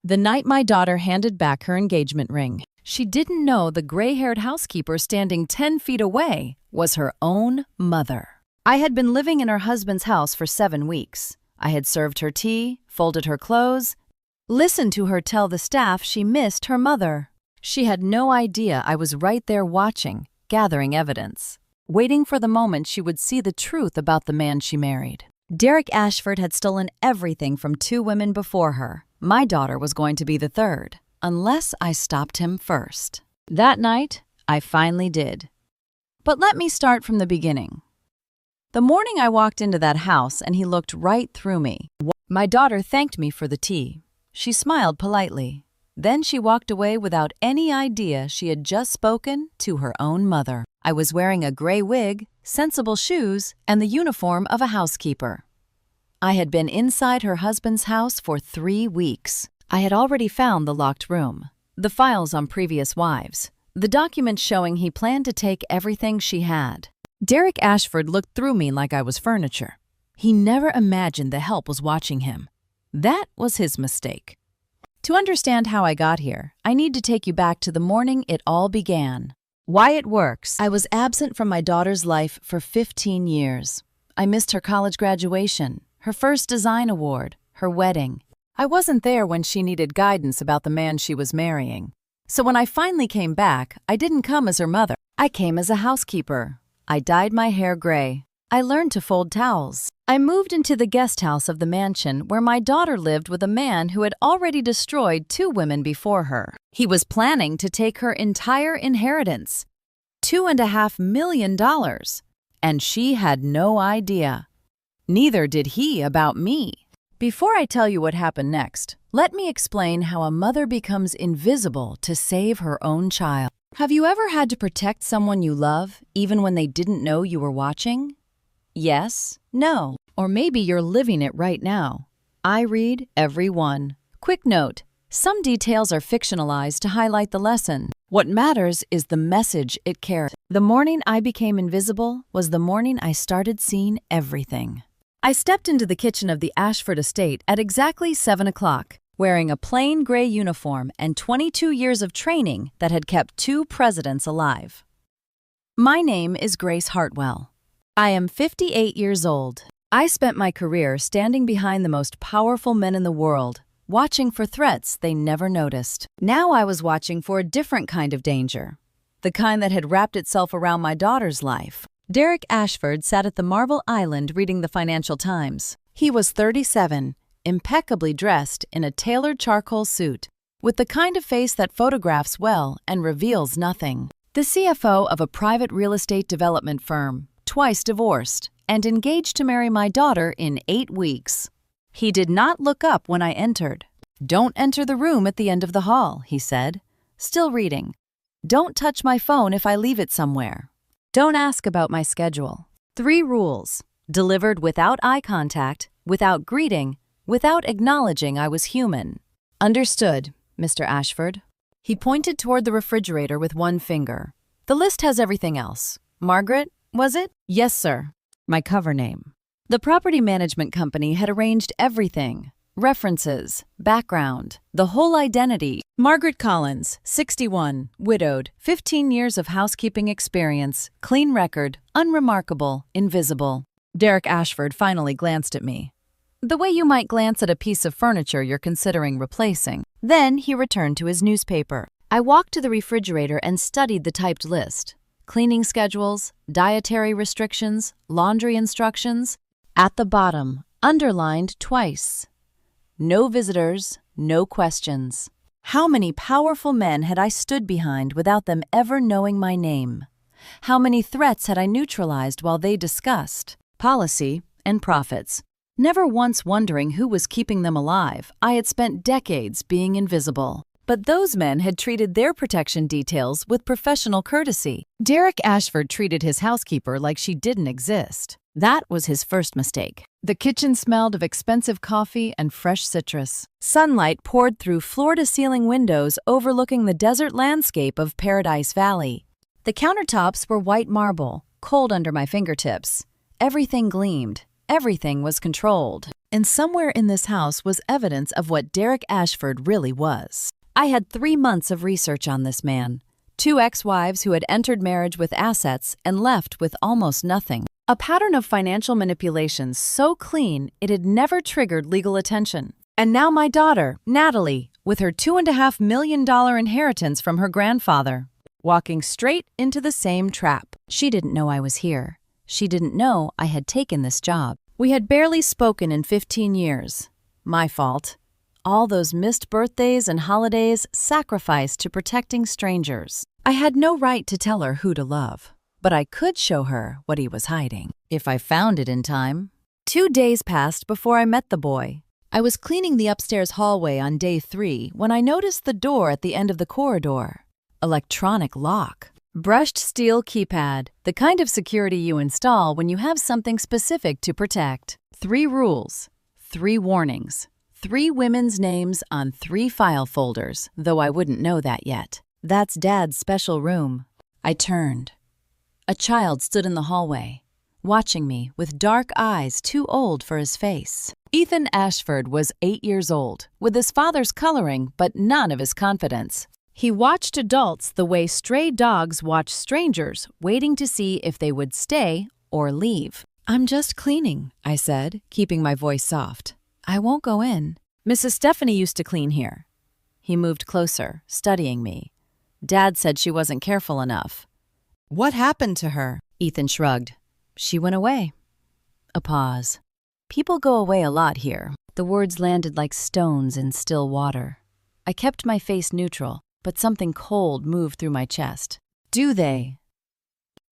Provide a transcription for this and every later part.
The night my daughter handed back her engagement ring, she didn't know the gray-haired housekeeper standing 10 feet away was her own mother. I had been living in her husband's house for 7 weeks. I had served her tea, folded her clothes, listened to her tell the staff she missed her mother. She had no idea I was right there watching, gathering evidence, waiting for the moment she would see the truth about the man she married. Derek Ashford had stolen everything from 2 women before her. My daughter was going to be the third, unless I stopped him first. That night, I finally did. But let me start from the beginning. The morning I walked into that house and he looked right through me. My daughter thanked me for the tea. She smiled politely. Then she walked away without any idea she had just spoken to her own mother. I was wearing a gray wig, sensible shoes, and the uniform of a housekeeper. I had been inside her husband's house for 3 weeks. I had already found the locked room, the files on previous wives, the documents showing he planned to take everything she had. Derek Ashford looked through me like I was furniture. He never imagined the help was watching him. That was his mistake. To understand how I got here, I need to take you back to the morning it all began. Why it works. I was absent from my daughter's life for 15 years. I missed her college graduation, her first design award, her wedding. I wasn't there when she needed guidance about the man she was marrying. So when I finally came back, I didn't come as her mother. I came as a housekeeper. I dyed my hair gray. I learned to fold towels. I moved into the guest house of the mansion where my daughter lived with a man who had already destroyed 2 women before her. He was planning to take her entire inheritance, $2.5 million, and she had no idea. Neither did he about me. Before I tell you what happened next, let me explain how a mother becomes invisible to save her own child. Have you ever had to protect someone you love, even when they didn't know you were watching? Yes, no, or maybe you're living it right now. I read every one. Quick note, some details are fictionalized to highlight the lesson. What matters is the message it carries. The morning I became invisible was the morning I started seeing everything. I stepped into the kitchen of the Ashford estate at exactly 7 o'clock, wearing a plain gray uniform and 22 years of training that had kept 2 presidents alive. My name is Grace Hartwell. I am 58 years old. I spent my career standing behind the most powerful men in the world, watching for threats they never noticed. Now I was watching for a different kind of danger, the kind that had wrapped itself around my daughter's life. Derek Ashford sat at the Marble Island reading the Financial Times. He was 37, impeccably dressed in a tailored charcoal suit, with the kind of face that photographs well and reveals nothing. The CFO of a private real estate development firm, twice divorced, and engaged to marry my daughter in 8 weeks. He did not look up when I entered. "Don't enter the room at the end of the hall," he said, still reading. "Don't touch my phone if I leave it somewhere. Don't ask about my schedule." 3 rules, delivered without eye contact, without greeting, without acknowledging I was human. "Understood, Mr. Ashford." He pointed toward the refrigerator with one finger. "The list has everything else. Margaret, was it?" "Yes, sir." My cover name. The property management company had arranged everything. References, background, the whole identity. Margaret Collins, 61, widowed, 15 years of housekeeping experience, clean record, unremarkable, invisible. Derek Ashford finally glanced at me, the way you might glance at a piece of furniture you're considering replacing. Then he returned to his newspaper. I walked to the refrigerator and studied the typed list. Cleaning schedules, dietary restrictions, laundry instructions. At the bottom, underlined twice. No visitors, no questions. How many powerful men had I stood behind without them ever knowing my name? How many threats had I neutralized while they discussed policy and profits? Never once wondering who was keeping them alive, I had spent decades being invisible. But those men had treated their protection details with professional courtesy. Derek Ashford treated his housekeeper like she didn't exist. That was his first mistake. The kitchen smelled of expensive coffee and fresh citrus. Sunlight poured through floor-to-ceiling windows overlooking the desert landscape of Paradise Valley. The countertops were white marble, cold under my fingertips. Everything gleamed. Everything was controlled. And somewhere in this house was evidence of what Derek Ashford really was. I had 3 months of research on this man. 2 ex-wives who had entered marriage with assets and left with almost nothing. A pattern of financial manipulation so clean it had never triggered legal attention. And now my daughter, Natalie, with her $2.5 million inheritance from her grandfather, walking straight into the same trap. She didn't know I was here. She didn't know I had taken this job. We had barely spoken in 15 years. My fault. All those missed birthdays and holidays sacrificed to protecting strangers. I had no right to tell her who to love, but I could show her what he was hiding, if I found it in time. 2 days passed before I met the boy. I was cleaning the upstairs hallway on day 3 when I noticed the door at the end of the corridor. Electronic lock. Brushed steel keypad, the kind of security you install when you have something specific to protect. 3 rules, 3 warnings, 3 women's names on 3 file folders, though I wouldn't know that yet. That's Dad's special room. I turned. A child stood in the hallway, watching me with dark eyes too old for his face. Ethan Ashford was 8 years old, with his father's coloring but none of his confidence. He watched adults the way stray dogs watch strangers, waiting to see if they would stay or leave. "I'm just cleaning," I said, keeping my voice soft. "I won't go in. Mrs. Stephanie used to clean here." He moved closer, studying me. "Dad said she wasn't careful enough." "What happened to her?" Ethan shrugged. "She went away." A pause. "People go away a lot here." The words landed like stones in still water. I kept my face neutral, but something cold moved through my chest. "Do they?"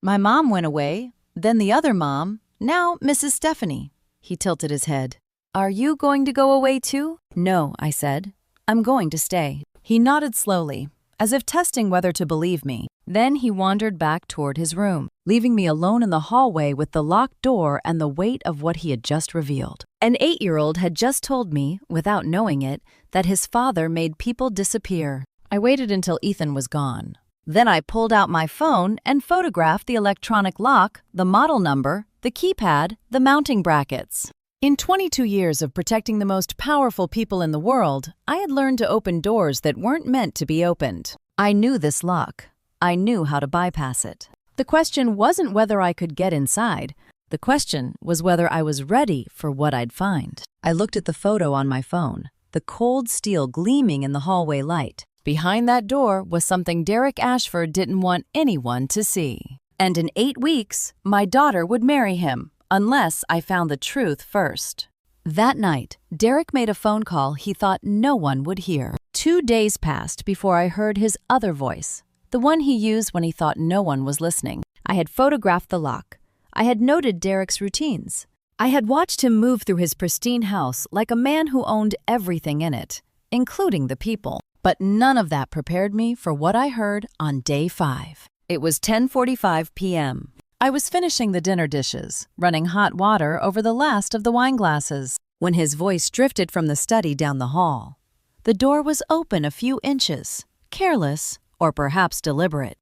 "My mom went away, then the other mom, now Mrs. Stephanie." He tilted his head. "Are you going to go away too?" "No," I said. "I'm going to stay." He nodded slowly, as if testing whether to believe me. Then he wandered back toward his room, leaving me alone in the hallway with the locked door and the weight of what he had just revealed. An 8-year-old had just told me, without knowing it, that his father made people disappear. I waited until Ethan was gone. Then I pulled out my phone and photographed the electronic lock, the model number, the keypad, the mounting brackets. In 22 years of protecting the most powerful people in the world, I had learned to open doors that weren't meant to be opened. I knew this lock. I knew how to bypass it. The question wasn't whether I could get inside. The question was whether I was ready for what I'd find. I looked at the photo on my phone, the cold steel gleaming in the hallway light. Behind that door was something Derek Ashford didn't want anyone to see. And in 8 weeks, my daughter would marry him, unless I found the truth first. That night, Derek made a phone call he thought no one would hear. 2 days passed before I heard his other voice, the one he used when he thought no one was listening. I had photographed the lock. I had noted Derek's routines. I had watched him move through his pristine house like a man who owned everything in it, including the people. But none of that prepared me for what I heard on day 5. It was 10:45 p.m. I was finishing the dinner dishes, running hot water over the last of the wine glasses, when his voice drifted from the study down the hall. The door was open a few inches, careless or perhaps deliberate.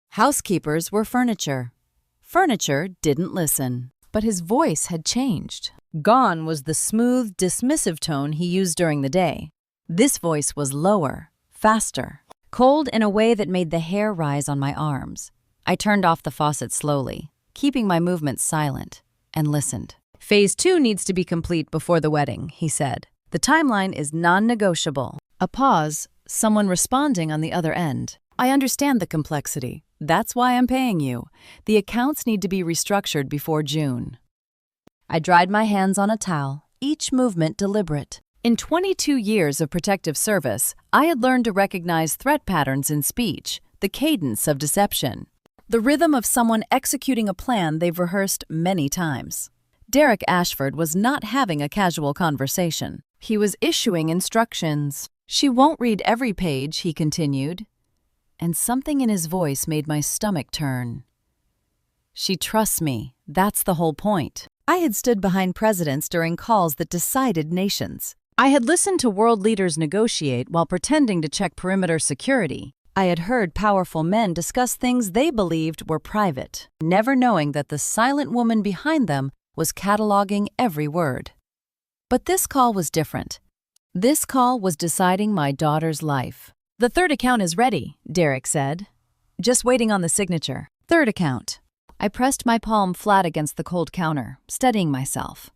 Housekeepers were furniture. Furniture didn't listen. But his voice had changed. Gone was the smooth, dismissive tone he used during the day. This voice was lower, faster, cold in a way that made the hair rise on my arms. I turned off the faucet slowly, keeping my movements silent, and listened. "Phase 2 needs to be complete before the wedding," he said. "The timeline is non-negotiable." A pause, someone responding on the other end. "I understand the complexity. That's why I'm paying you. The accounts need to be restructured before June." I dried my hands on a towel, each movement deliberate. In 22 years of protective service, I had learned to recognize threat patterns in speech, the cadence of deception, the rhythm of someone executing a plan they've rehearsed many times. Derek Ashford was not having a casual conversation. He was issuing instructions. "She won't read every page," he continued. And something in his voice made my stomach turn. "She trusts me. That's the whole point." I had stood behind presidents during calls that decided nations. I had listened to world leaders negotiate while pretending to check perimeter security. I had heard powerful men discuss things they believed were private, never knowing that the silent woman behind them was cataloging every word. But this call was different. This call was deciding my daughter's life. "The third account is ready," Derek said. "Just waiting on the signature." Third account. I pressed my palm flat against the cold counter, steadying myself.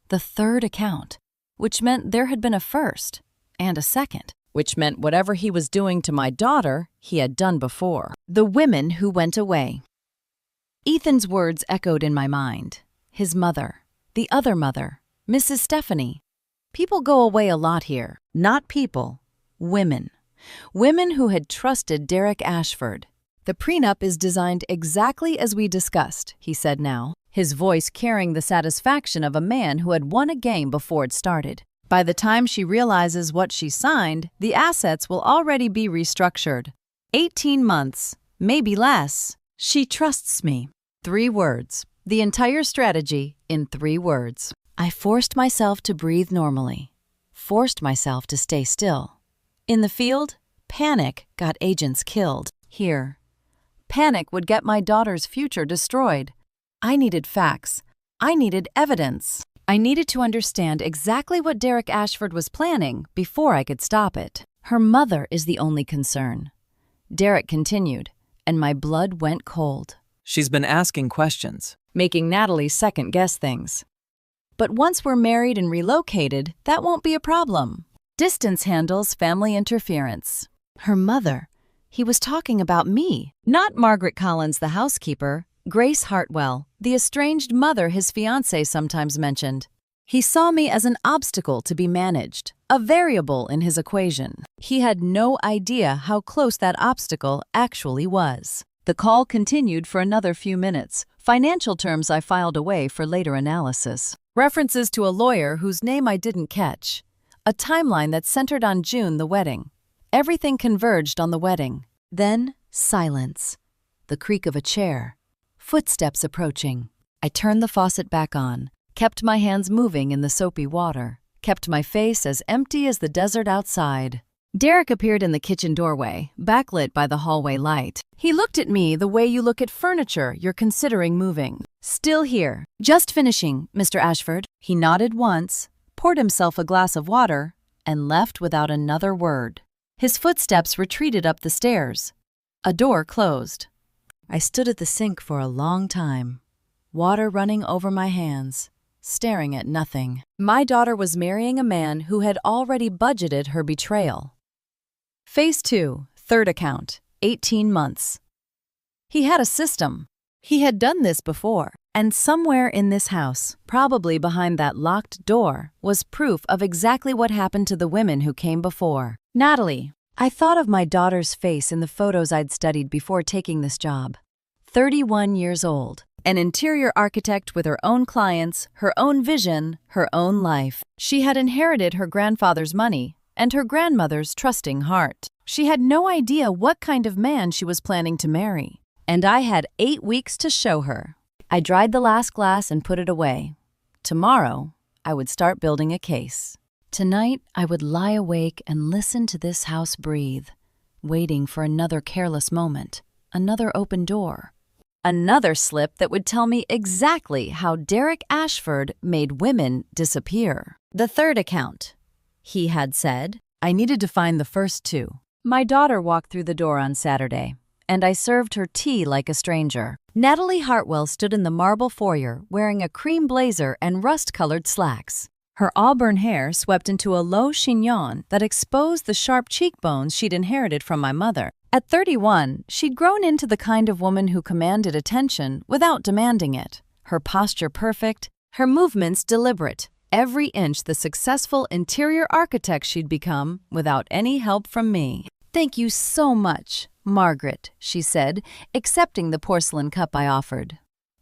The third account, which meant there had been a first and a second, which meant whatever he was doing to my daughter, he had done before. The women who went away. Ethan's words echoed in my mind. His mother, the other mother, Mrs. Stephanie. People go away a lot here. Not people, women. Women who had trusted Derek Ashford. "The prenup is designed exactly as we discussed," he said now, his voice carrying the satisfaction of a man who had won a game before it started. "By the time she realizes what she signed, the assets will already be restructured. 18 months, maybe less. She trusts me." 3 words. The entire strategy in 3 words. I forced myself to breathe normally. Forced myself to stay still. In the field, panic got agents killed. Here, panic would get my daughter's future destroyed. I needed facts. I needed evidence. I needed to understand exactly what Derek Ashford was planning before I could stop it. Her mother is the only concern. Derek continued, and my blood went cold. "She's been asking questions," making Natalie second-guess things. "But once we're married and relocated, that won't be a problem. Distance handles family interference." Her mother. He was talking about me, not Margaret Collins, the housekeeper, Grace Hartwell, the estranged mother his fiancé sometimes mentioned. He saw me as an obstacle to be managed, a variable in his equation. He had no idea how close that obstacle actually was. The call continued for another few minutes. Financial terms I filed away for later analysis. References to a lawyer whose name I didn't catch. A timeline that centered on June, the wedding. Everything converged on the wedding. Then, silence. The creak of a chair. Footsteps approaching. I turned the faucet back on, kept my hands moving in the soapy water, kept my face as empty as the desert outside. Derek appeared in the kitchen doorway, backlit by the hallway light. He looked at me the way you look at furniture you're considering moving. "Still here. Just finishing, Mr. Ashford." He nodded once, poured himself a glass of water, and left without another word. His footsteps retreated up the stairs. A door closed. I stood at the sink for a long time, water running over my hands, staring at nothing. My daughter was marrying a man who had already budgeted her betrayal. Phase 2, third account, 18 months. He had a system. He had done this before, and somewhere in this house, probably behind that locked door, was proof of exactly what happened to the women who came before. Natalie. I thought of my daughter's face in the photos I'd studied before taking this job. 31 years old, an interior architect with her own clients, her own vision, her own life. She had inherited her grandfather's money and her grandmother's trusting heart. She had no idea what kind of man she was planning to marry. And I had 8 weeks to show her. I dried the last glass and put it away. Tomorrow, I would start building a case. Tonight, I would lie awake and listen to this house breathe, waiting for another careless moment, another open door, another slip that would tell me exactly how Derek Ashford made women disappear. The third account. He had said, I needed to find the first 2. My daughter walked through the door on Saturday, and I served her tea like a stranger. Natalie Hartwell stood in the marble foyer wearing a cream blazer and rust-colored slacks. Her auburn hair swept into a low chignon that exposed the sharp cheekbones she'd inherited from my mother. At 31, she'd grown into the kind of woman who commanded attention without demanding it. Her posture perfect, her movements deliberate, every inch the successful interior architect she'd become without any help from me. "Thank you so much, Margaret," she said, accepting the porcelain cup I offered.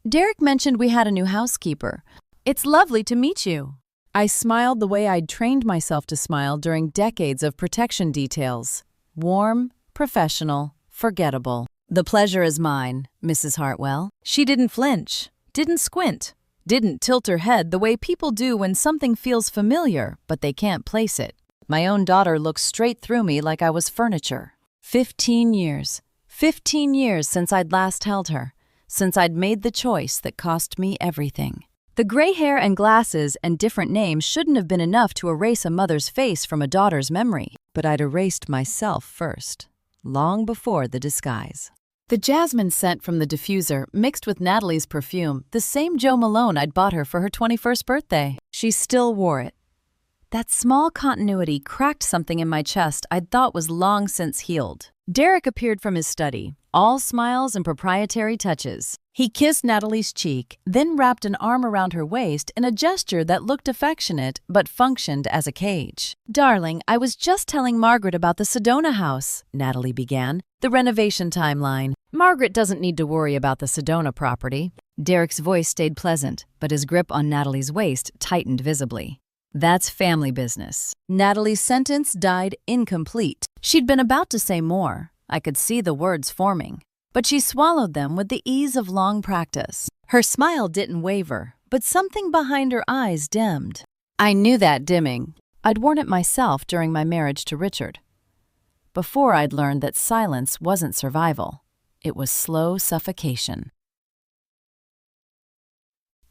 "Derek mentioned we had a new housekeeper. It's lovely to meet you." I smiled the way I'd trained myself to smile during decades of protection details. Warm, professional, forgettable. "The pleasure is mine, Mrs. Hartwell." She didn't flinch, didn't squint, didn't tilt her head the way people do when something feels familiar, but they can't place it. My own daughter looked straight through me like I was furniture. 15 years. 15 years since I'd last held her, since I'd made the choice that cost me everything. The gray hair and glasses and different names shouldn't have been enough to erase a mother's face from a daughter's memory. But I'd erased myself first, long before the disguise. The jasmine scent from the diffuser mixed with Natalie's perfume, the same Jo Malone I'd bought her for her 21st birthday. She still wore it. That small continuity cracked something in my chest I'd thought was long since healed. Derek appeared from his study, all smiles and proprietary touches. He kissed Natalie's cheek, then wrapped an arm around her waist in a gesture that looked affectionate but functioned as a cage. "Darling, I was just telling Margaret about the Sedona house," Natalie began, "the renovation timeline. Margaret doesn't need to worry about the Sedona property." Derek's voice stayed pleasant, but his grip on Natalie's waist tightened visibly. "That's family business." Natalie's sentence died incomplete. She'd been about to say more. I could see the words forming. But she swallowed them with the ease of long practice. Her smile didn't waver, but something behind her eyes dimmed. I knew that dimming. I'd worn it myself during my marriage to Richard. Before I'd learned that silence wasn't survival. It was slow suffocation.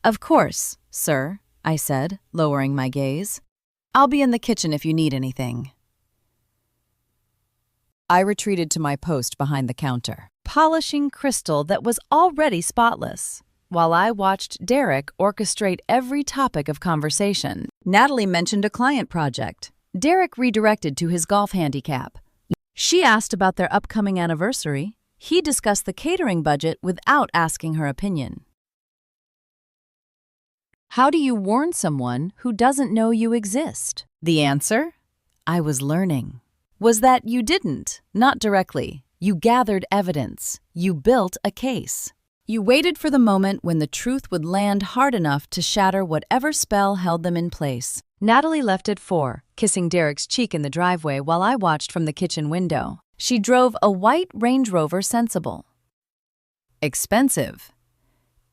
"Of course, sir," I said, lowering my gaze. "I'll be in the kitchen if you need anything." I retreated to my post behind the counter, polishing crystal that was already spotless, while I watched Derek orchestrate every topic of conversation. Natalie mentioned a client project. Derek redirected to his golf handicap. She asked about their upcoming anniversary. He discussed the catering budget without asking her opinion. How do you warn someone who doesn't know you exist? The answer? I was learning. Was that you didn't, not directly. You gathered evidence. You built a case. You waited for the moment when the truth would land hard enough to shatter whatever spell held them in place. Natalie left at 4, kissing Derek's cheek in the driveway while I watched from the kitchen window. She drove a white Range Rover Sensible. Expensive.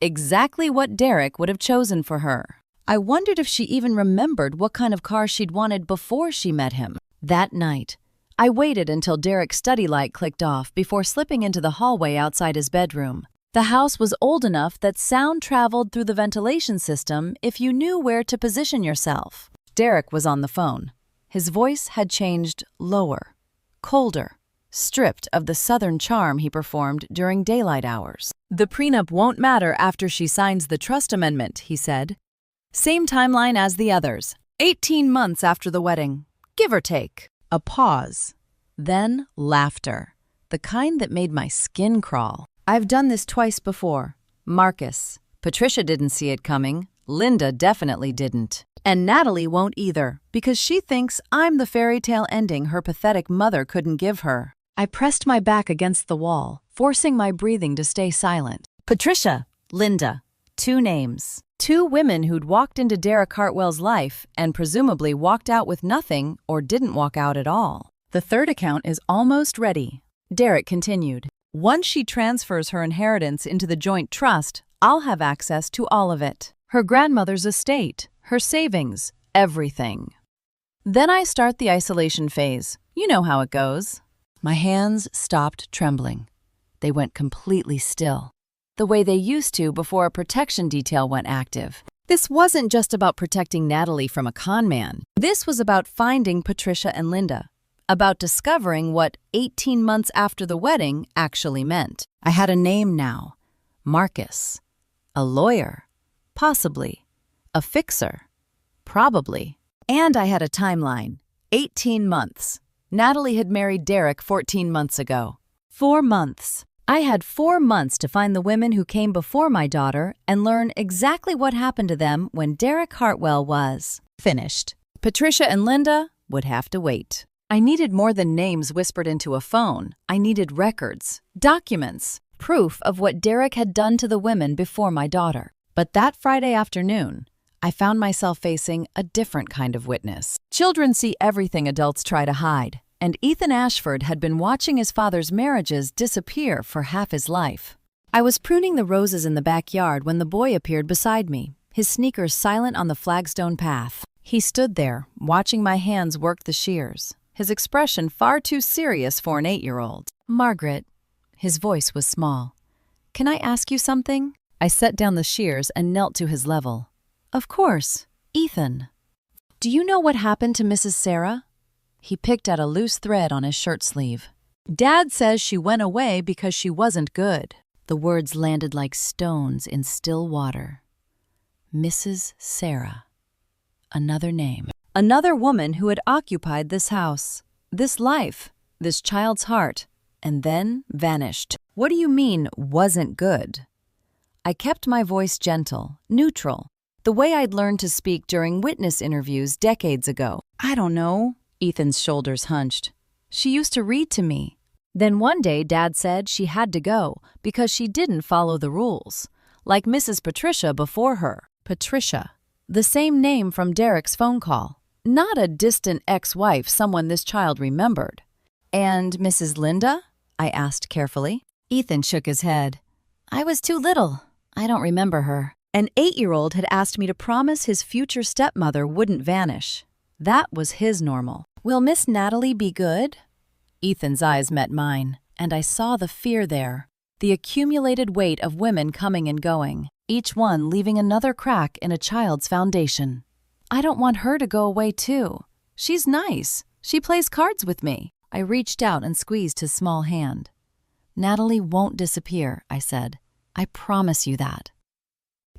Exactly what Derek would have chosen for her. I wondered if she even remembered what kind of car she'd wanted before she met him. That night, I waited until Derek's study light clicked off before slipping into the hallway outside his bedroom. The house was old enough that sound traveled through the ventilation system if you knew where to position yourself. Derek was on the phone. His voice had changed lower, colder, stripped of the southern charm he performed during daylight hours. "The prenup won't matter after she signs the trust amendment," he said. "Same timeline as the others. 18 months after the wedding, give or take." A pause. Then laughter. The kind that made my skin crawl. "I've done this twice before. Marcus. Patricia didn't see it coming. Linda definitely didn't. And Natalie won't either, because she thinks I'm the fairy tale ending her pathetic mother couldn't give her." I pressed my back against the wall, forcing my breathing to stay silent. Patricia, Linda. 2 names. 2 women who'd walked into Derek Hartwell's life and presumably walked out with nothing or didn't walk out at all. "The third account is almost ready," Derek continued. "Once she transfers her inheritance into the joint trust, I'll have access to all of it. Her grandmother's estate, her savings, everything. Then I start the isolation phase. You know how it goes." My hands stopped trembling. They went completely still, the way they used to before a protection detail went active. This wasn't just about protecting Natalie from a con man. This was about finding Patricia and Linda, about discovering what 18 months after the wedding actually meant. I had a name now. Marcus. A lawyer. Possibly. A fixer. Probably. And I had a timeline. 18 months. Natalie had married Derek 14 months ago. 4 months. I had 4 months to find the women who came before my daughter and learn exactly what happened to them when Derek Hartwell was finished. Patricia and Linda would have to wait. I needed more than names whispered into a phone. I needed records, documents, proof of what Derek had done to the women before my daughter. But that Friday afternoon, I found myself facing a different kind of witness. Children see everything adults try to hide, and Ethan Ashford had been watching his father's marriages disappear for half his life. I was pruning the roses in the backyard when the boy appeared beside me, his sneakers silent on the flagstone path. He stood there, watching my hands work the shears, his expression far too serious for an 8-year-old. "Margaret," his voice was small. "Can I ask you something?" I set down the shears and knelt to his level. Of course, Ethan. Do you know what happened to Mrs. Sarah? He picked at a loose thread on his shirt sleeve. Dad says she went away because she wasn't good. The words landed like stones in still water. Mrs. Sarah. Another name. Another woman who had occupied this house, this life, this child's heart, and then vanished. What do you mean, wasn't good? I kept my voice gentle, neutral, the way I'd learned to speak during witness interviews decades ago. I don't know. Ethan's shoulders hunched. She used to read to me. Then one day Dad said she had to go because she didn't follow the rules, like Mrs. Patricia before her. Patricia, the same name from Derek's phone call. Not a distant ex-wife, someone this child remembered. And Mrs. Linda? I asked carefully. Ethan shook his head. I was too little. I don't remember her. An 8-year-old had asked me to promise his future stepmother wouldn't vanish. That was his normal. Will Miss Natalie be good? Ethan's eyes met mine, and I saw the fear there, the accumulated weight of women coming and going, each one leaving another crack in a child's foundation. I don't want her to go away too. She's nice. She plays cards with me. I reached out and squeezed his small hand. Natalie won't disappear, I said. I promise you that.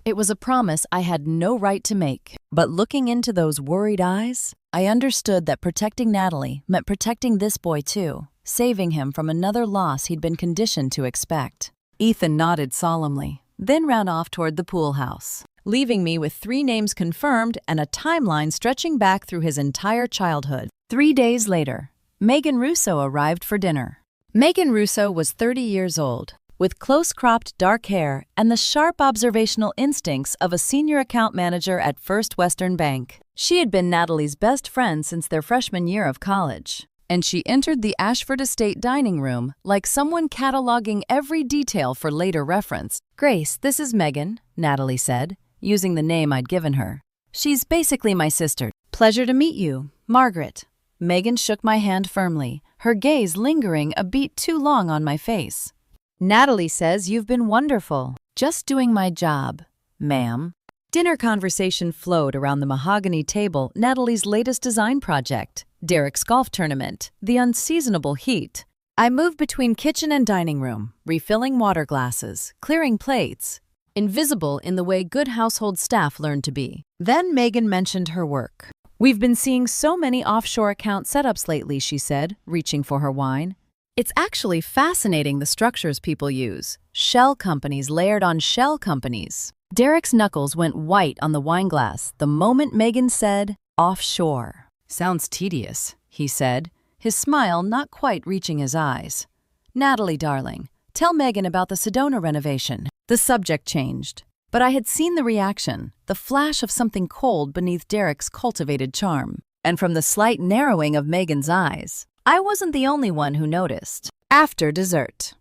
It was a promise I had no right to make, but looking into those worried eyes, I understood that protecting Natalie meant protecting this boy too, saving him from another loss he'd been conditioned to expect. Ethan nodded solemnly, then ran off toward the pool house, leaving me with 3 names confirmed and a timeline stretching back through his entire childhood. 3 days later, Megan Russo arrived for dinner. Megan Russo was 30 years old, with close-cropped dark hair and the sharp observational instincts of a senior account manager at First Western Bank. She had been Natalie's best friend since their freshman year of college, and she entered the Ashford Estate dining room like someone cataloging every detail for later reference. Grace, this is Megan, Natalie said, using the name I'd given her. She's basically my sister. Pleasure to meet you, Margaret. Megan shook my hand firmly, her gaze lingering a beat too long on my face. Natalie says you've been wonderful. Just doing my job, ma'am. Dinner conversation flowed around the mahogany table, Natalie's latest design project, Derek's golf tournament, the unseasonable heat. I moved between kitchen and dining room, refilling water glasses, clearing plates, invisible in the way good household staff learn to be. Then Megan mentioned her work. We've been seeing so many offshore account setups lately, she said, reaching for her wine. It's actually fascinating the structures people use. Shell companies layered on shell companies. Derek's knuckles went white on the wine glass the moment Megan said, offshore. Sounds tedious, he said, his smile not quite reaching his eyes. Natalie, darling, tell Megan about the Sedona renovation. The subject changed, but I had seen the reaction, the flash of something cold beneath Derek's cultivated charm. And from the slight narrowing of Megan's eyes, I wasn't the only one who noticed. After dessert,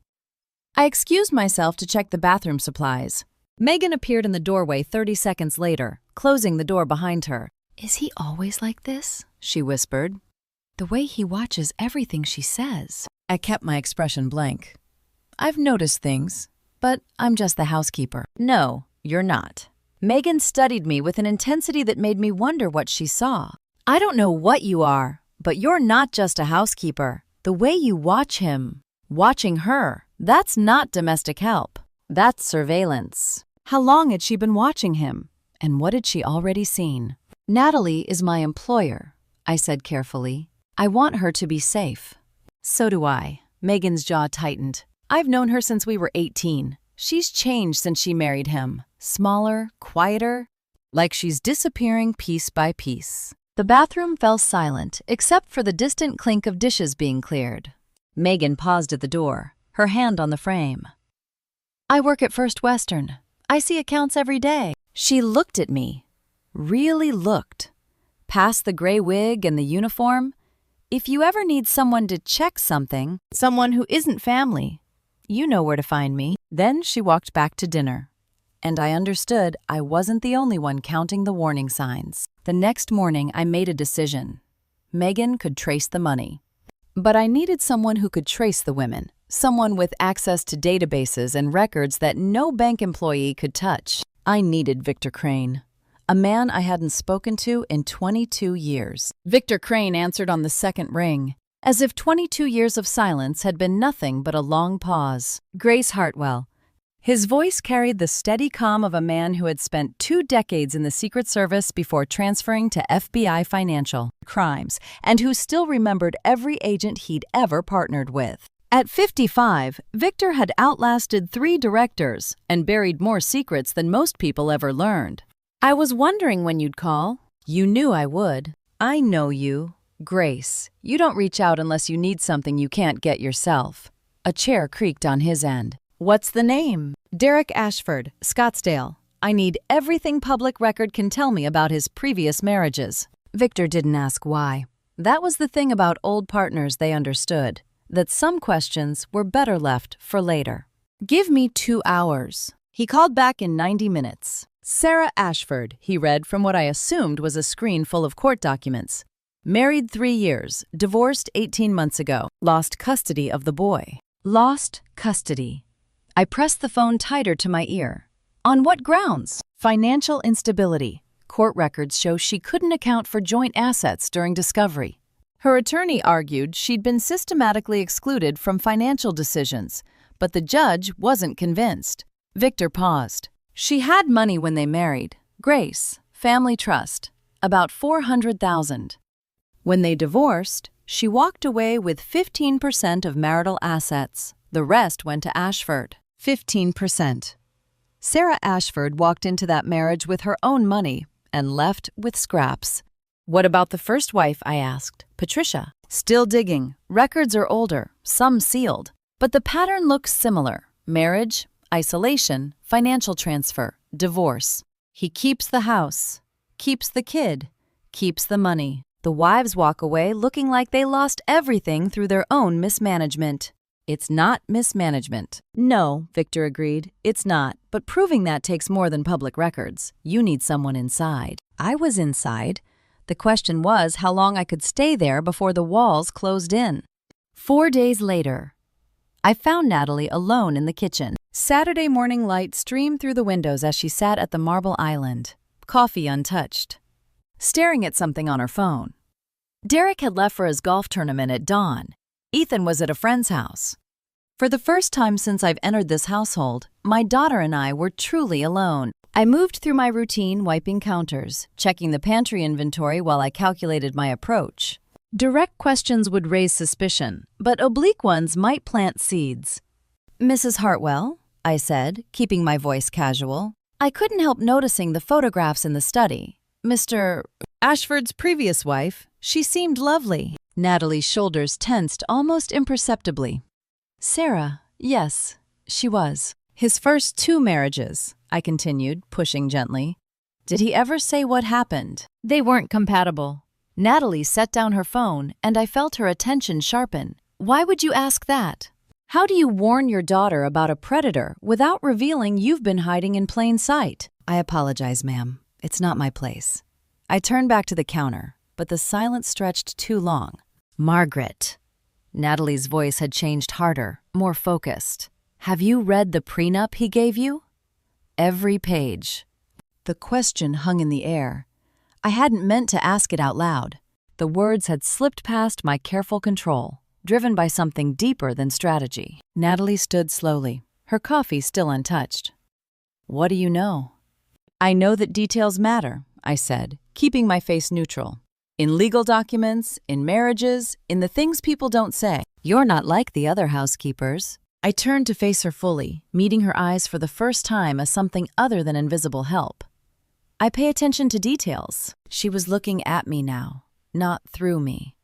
I excused myself to check the bathroom supplies. Megan appeared in the doorway 30 seconds later, closing the door behind her. Is he always like this? She whispered. The way he watches everything she says. I kept my expression blank. I've noticed things, but I'm just the housekeeper. No, you're not. Megan studied me with an intensity that made me wonder what she saw. I don't know what you are, but you're not just a housekeeper. The way you watch him, watching her, that's not domestic help. That's surveillance. How long had she been watching him? And what had she already seen? Natalie is my employer, I said carefully. I want her to be safe. So do I. Megan's jaw tightened. I've known her since we were 18. She's changed since she married him. Smaller, quieter, like she's disappearing piece by piece. The bathroom fell silent, except for the distant clink of dishes being cleared. Megan paused at the door, her hand on the frame. I work at First Western. I see accounts every day. She looked at me. Really looked. Past the gray wig and the uniform. If you ever need someone to check something, someone who isn't family, you know where to find me. Then she walked back to dinner. And I understood I wasn't the only one counting the warning signs. The next morning, I made a decision. Megan could trace the money. But I needed someone who could trace the women, someone with access to databases and records that no bank employee could touch. I needed Victor Crane. a man I hadn't spoken to in 22 years. Victor Crane answered on the second ring, as if 22 years of silence had been nothing but a long pause. Grace Hartwell. His voice carried the steady calm of a man who had spent 2 decades in the Secret Service before transferring to FBI financial crimes, and who still remembered every agent he'd ever partnered with. At 55, Victor had outlasted 3 directors and buried more secrets than most people ever learned. I was wondering when you'd call. You knew I would. I know you. Grace, you don't reach out unless you need something you can't get yourself. A chair creaked on his end. What's the name? Derek Ashford, Scottsdale. I need everything public record can tell me about his previous marriages. Victor didn't ask why. That was the thing about old partners they understood, that some questions were better left for later. Give me 2 hours. He called back in 90 minutes. Sarah Ashford, he read from what I assumed was a screen full of court documents. Married 3 years, divorced 18 months ago, lost custody of the boy. Lost custody. I pressed the phone tighter to my ear. On what grounds? Financial instability. Court records show she couldn't account for joint assets during discovery. Her attorney argued she'd been systematically excluded from financial decisions, but the judge wasn't convinced. Victor paused. She had money when they married. Grace, family trust, about $400,000. When they divorced, she walked away with 15% of marital assets. The rest went to Ashford. 15%. Sarah Ashford walked into that marriage with her own money and left with scraps. What about the first wife, I asked. Patricia. Still digging. Records are older, some sealed. But the pattern looks similar. Marriage, isolation, financial transfer, divorce. He keeps the house, keeps the kid, keeps the money. The wives walk away looking like they lost everything through their own mismanagement. It's not mismanagement. No, Victor agreed. It's not. But proving that takes more than public records. You need someone inside. I was inside. The question was how long I could stay there before the walls closed in. 4 days later, I found Natalie alone in the kitchen. Saturday morning light streamed through the windows as she sat at the marble island, coffee untouched, staring at something on her phone. Derek had left for his golf tournament at dawn. Ethan was at a friend's house. For the first time since I've entered this household, my daughter and I were truly alone. I moved through my routine wiping counters, checking the pantry inventory while I calculated my approach. Direct questions would raise suspicion, but oblique ones might plant seeds. Mrs. Hartwell, I said, keeping my voice casual. I couldn't help noticing the photographs in the study. Mr. Ashford's previous wife, she seemed lovely. Natalie's shoulders tensed almost imperceptibly. Sarah, yes, she was. His first 2 marriages, I continued, pushing gently. Did he ever say what happened? They weren't compatible. Natalie set down her phone, and I felt her attention sharpen. Why would you ask that? How do you warn your daughter about a predator without revealing you've been hiding in plain sight? I apologize, ma'am. It's not my place. I turned back to the counter, but the silence stretched too long. Margaret. Natalie's voice had changed harder, more focused. Have you read the prenup he gave you? Every page. The question hung in the air. I hadn't meant to ask it out loud. The words had slipped past my careful control, driven by something deeper than strategy. Natalie stood slowly, her coffee still untouched. What do you know? I know that details matter, I said, keeping my face neutral. In legal documents, in marriages, in the things people don't say. You're not like the other housekeepers. I turned to face her fully, meeting her eyes for the first time as something other than invisible help. I pay attention to details. She was looking at me now, not through me.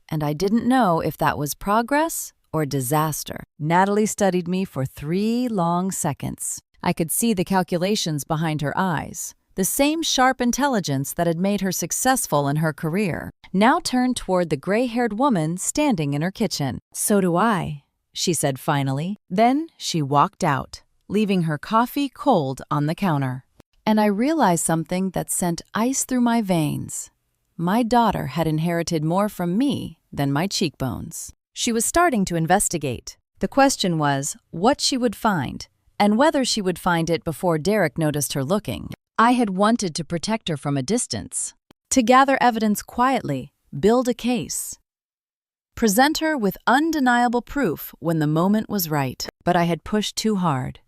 And I didn't know if that was progress or disaster. Natalie studied me for 3 long seconds. I could see the calculations behind her eyes. The same sharp intelligence that had made her successful in her career now turned toward the gray-haired woman standing in her kitchen. So do I, she said finally. Then she walked out, leaving her coffee cold on the counter. And I realized something that sent ice through my veins. My daughter had inherited more from me than my cheekbones. She was starting to investigate. The question was what she would find, and whether she would find it before Derek noticed her looking. I had wanted to protect her from a distance, to gather evidence quietly, build a case, present her with undeniable proof when the moment was right. But I had pushed too hard,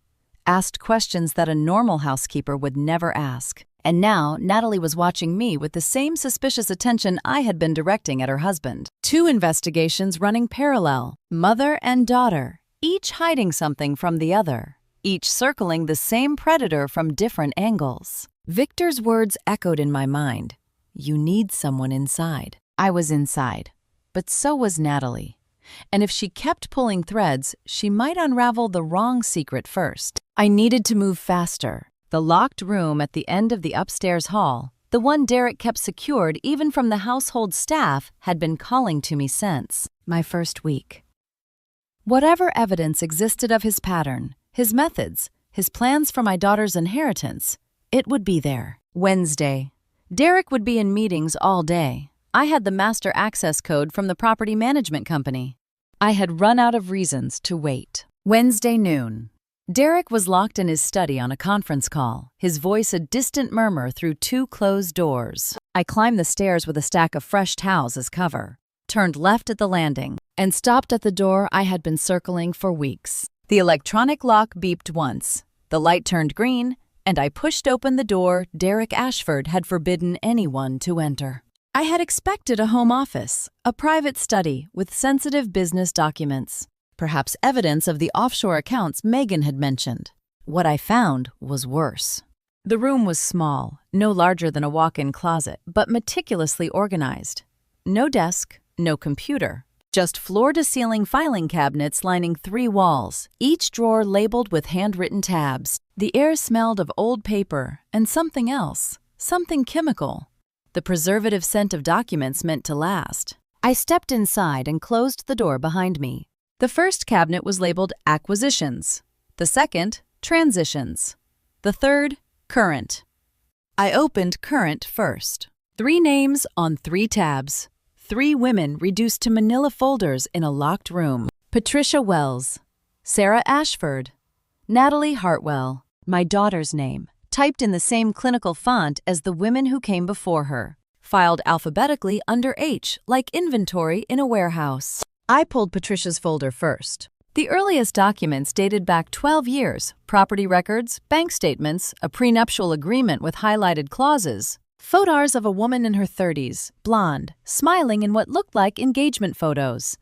asked questions that a normal housekeeper would never ask. And now Natalie was watching me with the same suspicious attention I had been directing at her husband. Two investigations running parallel, mother and daughter, each hiding something from the other, each circling the same predator from different angles. Victor's words echoed in my mind. You need someone inside. I was inside, but so was Natalie. And if she kept pulling threads, she might unravel the wrong secret first. I needed to move faster. The locked room at the end of the upstairs hall, the one Derek kept secured even from the household staff, had been calling to me since my first week. Whatever evidence existed of his pattern, his methods, his plans for my daughter's inheritance, it would be there. Wednesday. Derek would be in meetings all day. I had the master access code from the property management company. I had run out of reasons to wait. Wednesday noon. Derek was locked in his study on a conference call, his voice a distant murmur through two closed doors. I climbed the stairs with a stack of fresh towels as cover, turned left at the landing, and stopped at the door I had been circling for weeks. The electronic lock beeped once, the light turned green, and I pushed open the door Derek Ashford had forbidden anyone to enter. I had expected a home office, a private study with sensitive business documents, perhaps evidence of the offshore accounts Megan had mentioned. What I found was worse. The room was small, no larger than a walk-in closet, but meticulously organized. No desk, no computer, just floor-to-ceiling filing cabinets lining 3 walls, each drawer labeled with handwritten tabs. The air smelled of old paper and something else, something chemical. The preservative scent of documents meant to last. I stepped inside and closed the door behind me. The first cabinet was labeled Acquisitions, the second, Transitions, the third, Current. I opened Current first. 3 names on 3 tabs. 3 women reduced to manila folders in a locked room. Patricia Wells, Sarah Ashford, Natalie Hartwell, my daughter's name, typed in the same clinical font as the women who came before her, filed alphabetically under H, like inventory in a warehouse. I pulled Patricia's folder first. The earliest documents dated back 12 years, property records, bank statements, a prenuptial agreement with highlighted clauses, photos of a woman in her 30s, blonde, smiling in what looked like engagement photos.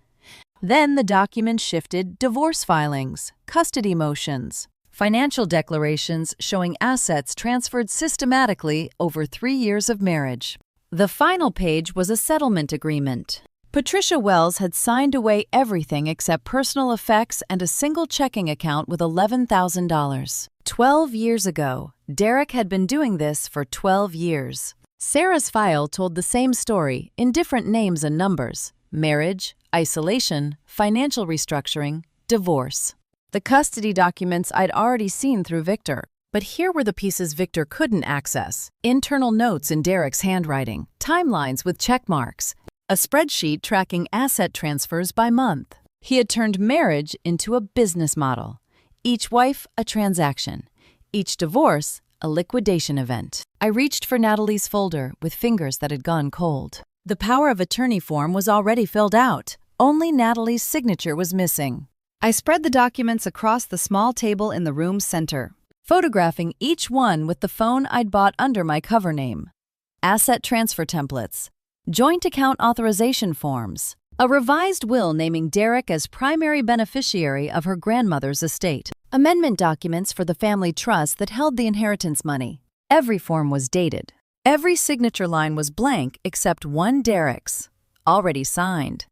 Then the documents shifted divorce filings, custody motions, financial declarations showing assets transferred systematically over 3 years of marriage. The final page was a settlement agreement. Patricia Wells had signed away everything except personal effects and a single checking account with $11,000. 12 years ago, Derek had been doing this for 12 years. Sarah's file told the same story in different names and numbers: marriage, isolation, financial restructuring, divorce. The custody documents I'd already seen through Victor. But here were the pieces Victor couldn't access: internal notes in Derek's handwriting, timelines with check marks, a spreadsheet tracking asset transfers by month. He had turned marriage into a business model. Each wife, a transaction. Each divorce, a liquidation event. I reached for Natalie's folder with fingers that had gone cold. The power of attorney form was already filled out. Only Natalie's signature was missing. I spread the documents across the small table in the room's center, photographing each one with the phone I'd bought under my cover name. Asset transfer templates, joint account authorization forms, a revised will naming Derek as primary beneficiary of her grandmother's estate, amendment documents for the family trust that held the inheritance money. Every form was dated. Every signature line was blank except one Derek's, already signed,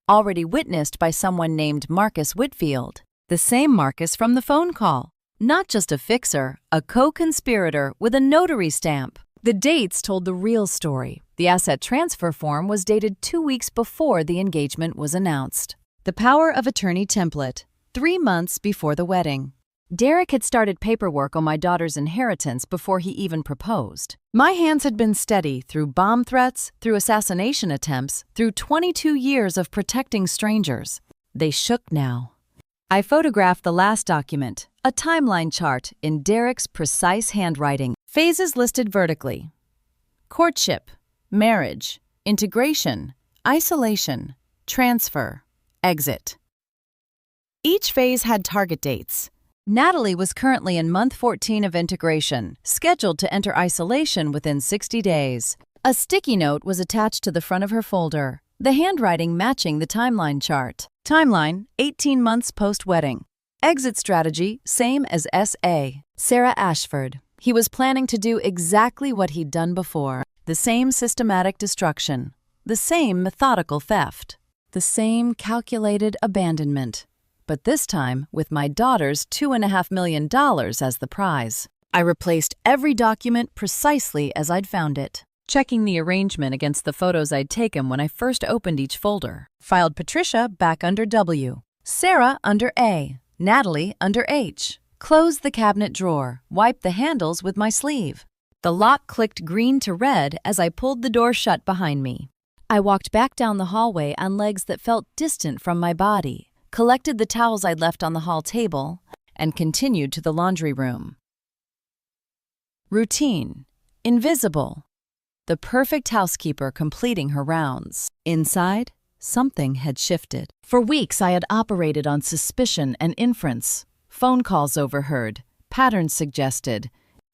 already witnessed by someone named Marcus Whitfield, the same Marcus from the phone call. Not just a fixer, a co-conspirator with a notary stamp. The dates told the real story. The asset transfer form was dated 2 weeks before the engagement was announced. The power of attorney template, 3 months before the wedding. Derek had started paperwork on my daughter's inheritance before he even proposed. My hands had been steady through bomb threats, through assassination attempts, through 22 years of protecting strangers. They shook now. I photographed the last document, a timeline chart in Derek's precise handwriting. Phases listed vertically: courtship, marriage, integration, isolation, transfer, exit. Each phase had target dates. Natalie was currently in month 14 of integration, scheduled to enter isolation within 60 days. A sticky note was attached to the front of her folder, the handwriting matching the timeline chart. Timeline, 18 months post-wedding. Exit strategy, same as S.A. Sarah Ashford. He was planning to do exactly what he'd done before. The same systematic destruction. The same methodical theft. The same calculated abandonment. But this time with my daughter's $2.5 million as the prize. I replaced every document precisely as I'd found it, checking the arrangement against the photos I'd taken when I first opened each folder. Filed Patricia back under W, Sarah under A, Natalie under H. Closed the cabinet drawer, wiped the handles with my sleeve. The lock clicked green to red as I pulled the door shut behind me. I walked back down the hallway on legs that felt distant from my body, collected the towels I'd left on the hall table, and continued to the laundry room. Routine. Invisible. The perfect housekeeper completing her rounds. Inside, something had shifted. For weeks, I had operated on suspicion and inference. Phone calls overheard, patterns suggested,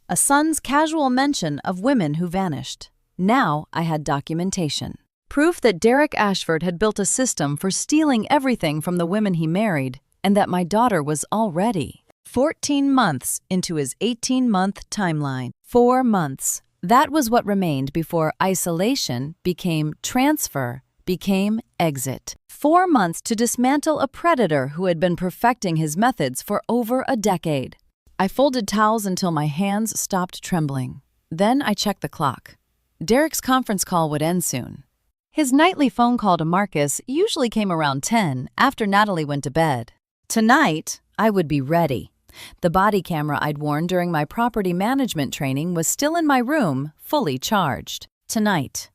a son's casual mention of women who vanished. Now I had documentation. Proof that Derek Ashford had built a system for stealing everything from the women he married, and that my daughter was already 14 months into his 18-month timeline. 4 months. That was what remained before isolation became transfer, became exit. 4 months to dismantle a predator who had been perfecting his methods for over a decade. I folded towels until my hands stopped trembling. Then I checked the clock. Derek's conference call would end soon. His nightly phone call to Marcus usually came around 10 after Natalie went to bed. Tonight, I would be ready. The body camera I'd worn during my property management training was still in my room, fully charged. Tonight,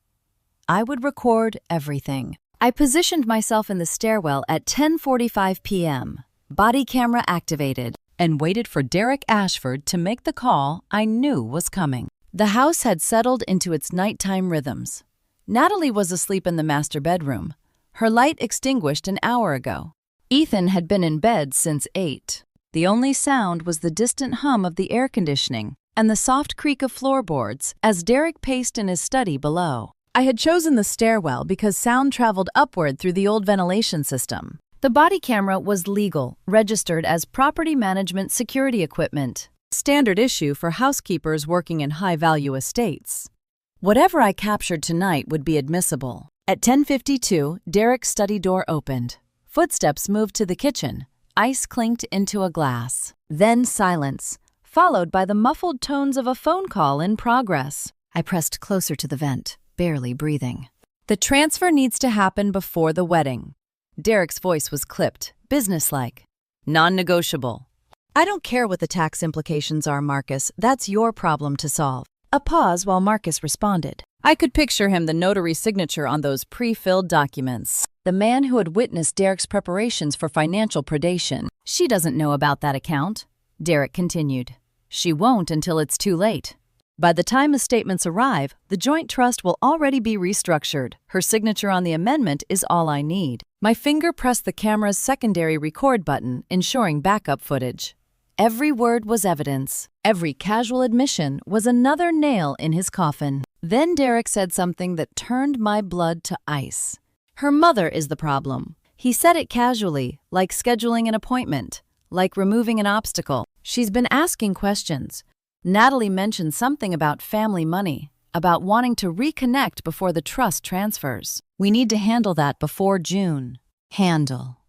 I would record everything. I positioned myself in the stairwell at 10:45 p.m., body camera activated, and waited for Derek Ashford to make the call I knew was coming. The house had settled into its nighttime rhythms. Natalie was asleep in the master bedroom, her light extinguished an hour ago. Ethan had been in bed since 8. The only sound was the distant hum of the air conditioning and the soft creak of floorboards as Derek paced in his study below. I had chosen the stairwell because sound traveled upward through the old ventilation system. The body camera was legal, registered as property management security equipment, standard issue for housekeepers working in high-value estates. Whatever I captured tonight would be admissible. At 10:52, Derek's study door opened. Footsteps moved to the kitchen. Ice clinked into a glass. Then silence, followed by the muffled tones of a phone call in progress. I pressed closer to the vent, barely breathing. The transfer needs to happen before the wedding. Derek's voice was clipped, businesslike. Non-negotiable. I don't care what the tax implications are, Marcus. That's your problem to solve. A pause while Marcus responded. I could picture him, the notary signature on those pre-filled documents. The man who had witnessed Derek's preparations for financial predation. She doesn't know about that account, Derek continued. She won't until it's too late. By the time the statements arrive, the joint trust will already be restructured. Her signature on the amendment is all I need. My finger pressed the camera's secondary record button, ensuring backup footage. Every word was evidence. Every casual admission was another nail in his coffin. Then Derek said something that turned my blood to ice. Her mother is the problem. He said it casually, like scheduling an appointment, like removing an obstacle. She's been asking questions. Natalie mentioned something about family money, about wanting to reconnect before the trust transfers. We need to handle that before June. Handle.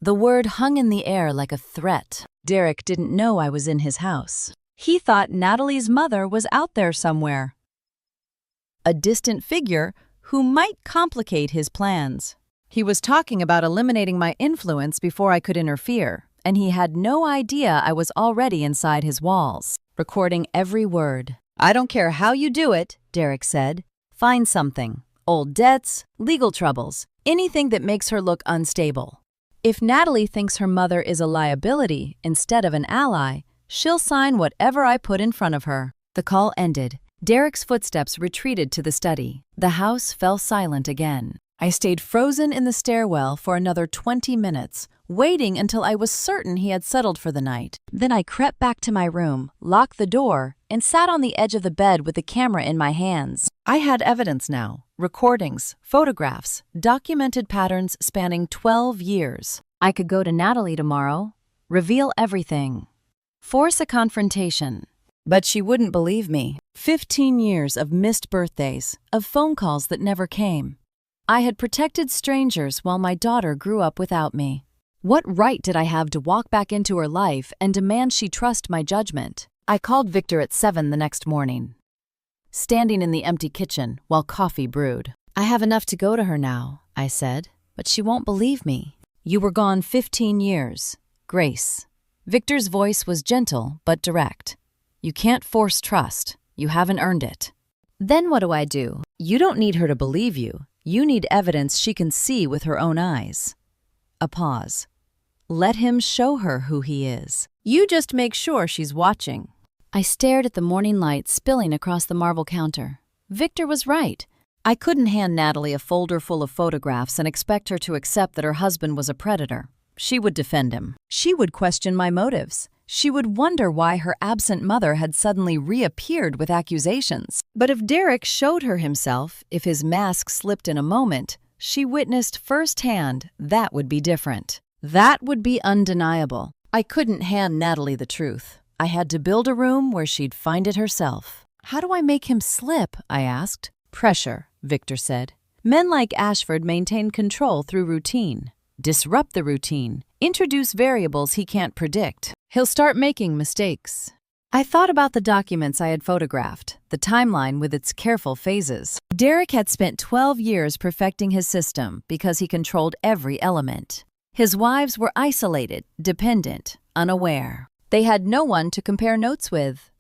The word hung in the air like a threat. Derek didn't know I was in his house. He thought Natalie's mother was out there somewhere. A distant figure who might complicate his plans. He was talking about eliminating my influence before I could interfere, and he had no idea I was already inside his walls, recording every word. I don't care how you do it, Derek said. Find something. Old debts, legal troubles, anything that makes her look unstable. If Natalie thinks her mother is a liability instead of an ally, she'll sign whatever I put in front of her. The call ended. Derek's footsteps retreated to the study. The house fell silent again. I stayed frozen in the stairwell for another 20 minutes, waiting until I was certain he had settled for the night. Then I crept back to my room, locked the door, and sat on the edge of the bed with the camera in my hands. I had evidence now. Recordings, photographs, documented patterns spanning 12 years. I could go to Natalie tomorrow, reveal everything, force a confrontation. But she wouldn't believe me. 15 years of missed birthdays, of phone calls that never came. I had protected strangers while my daughter grew up without me. What right did I have to walk back into her life and demand she trust my judgment? I called Victor at 7 the next morning, standing in the empty kitchen while coffee brewed. I have enough to go to her now, I said, but she won't believe me. You were gone 15 years. Grace. Victor's voice was gentle but direct. You can't force trust. You haven't earned it. Then what do? You don't need her to believe you. You need evidence she can see with her own eyes. A pause. Let him show her who he is. You just make sure she's watching. I stared at the morning light spilling across the marble counter. Victor was right. I couldn't hand Natalie a folder full of photographs and expect her to accept that her husband was a predator. She would defend him. She would question my motives. She would wonder why her absent mother had suddenly reappeared with accusations. But if Derek showed her himself, if his mask slipped in a moment, she witnessed firsthand, that would be different. That would be undeniable. I couldn't hand Natalie the truth. I had to build a room where she'd find it herself. How do I make him slip? I asked. Pressure, Victor said. Men like Ashford maintain control through routine. Disrupt the routine. Introduce variables he can't predict. He'll start making mistakes. I thought about the documents I had photographed, the timeline with its careful phases. Derek had spent 12 years perfecting his system because he controlled every element. His wives were isolated, dependent, unaware. They had no one to compare notes with.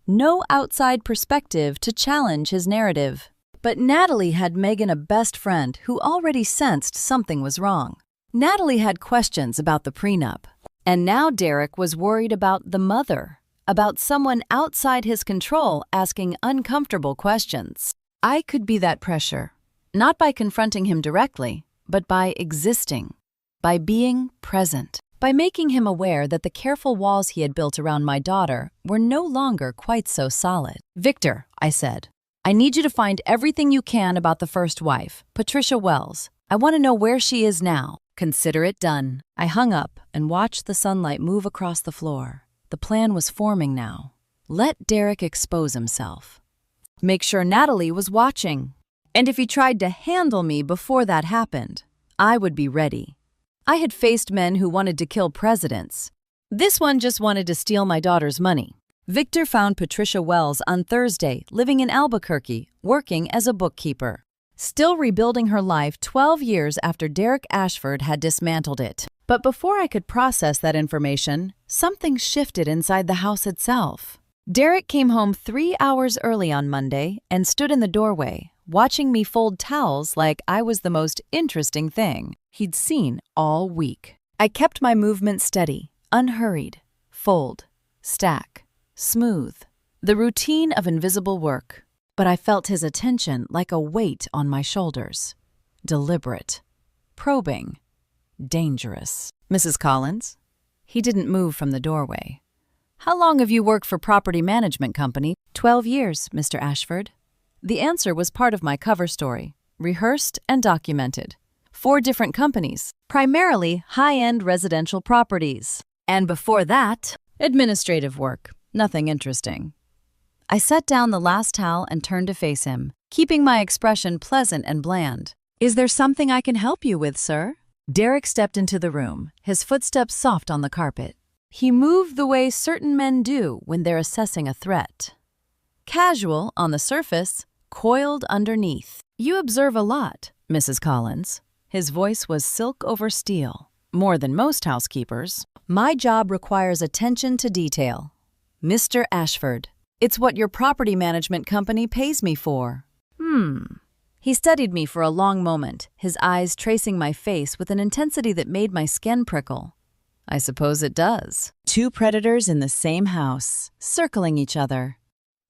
No outside perspective to challenge his narrative. But Natalie had Megan a best friend who already sensed something was wrong. Natalie had questions about the prenup. And now Derek was worried about the mother, about someone outside his control asking uncomfortable questions. I could be that pressure, not by confronting him directly, but by existing, by being present, by making him aware that the careful walls he had built around my daughter were no longer quite so solid. Victor, I said, I need you to find everything you can about the first wife, Patricia Wells. I want to know where she is now. Consider it done. I hung up and watched the sunlight move across the floor. The plan was forming now. Let Derek expose himself. Make sure Natalie was watching. And if he tried to handle me before that happened, I would be ready. I had faced men who wanted to kill presidents. This one just wanted to steal my daughter's money. Victor found Patricia Wells on Thursday, living in Albuquerque, working as a bookkeeper. Still rebuilding her life 12 years after Derek Ashford had dismantled it. But before I could process that information, something shifted inside the house itself. Derek came home 3 hours early on Monday and stood in the doorway, watching me fold towels like I was the most interesting thing he'd seen all week. I kept my movement steady, unhurried. Fold, stack, smooth. The routine of invisible work. But I felt his attention like a weight on my shoulders. Deliberate, probing, dangerous. Mrs. Collins? He didn't move from the doorway. How long have you worked for property management company? 12 years, Mr. Ashford. The answer was part of my cover story, rehearsed and documented. 4 different companies, primarily high-end residential properties. And before that, administrative work, nothing interesting. I set down the last towel and turned to face him, keeping my expression pleasant and bland. Is there something I can help you with, sir? Derek stepped into the room, his footsteps soft on the carpet. He moved the way certain men do when they're assessing a threat. Casual on the surface, coiled underneath. You observe a lot, Mrs. Collins. His voice was silk over steel, more than most housekeepers. My job requires attention to detail. Mr. Ashford. It's what your property management company pays me for. He studied me for a long moment, his eyes tracing my face with an intensity that made my skin prickle. I suppose it does. Two predators in the same house, circling each other.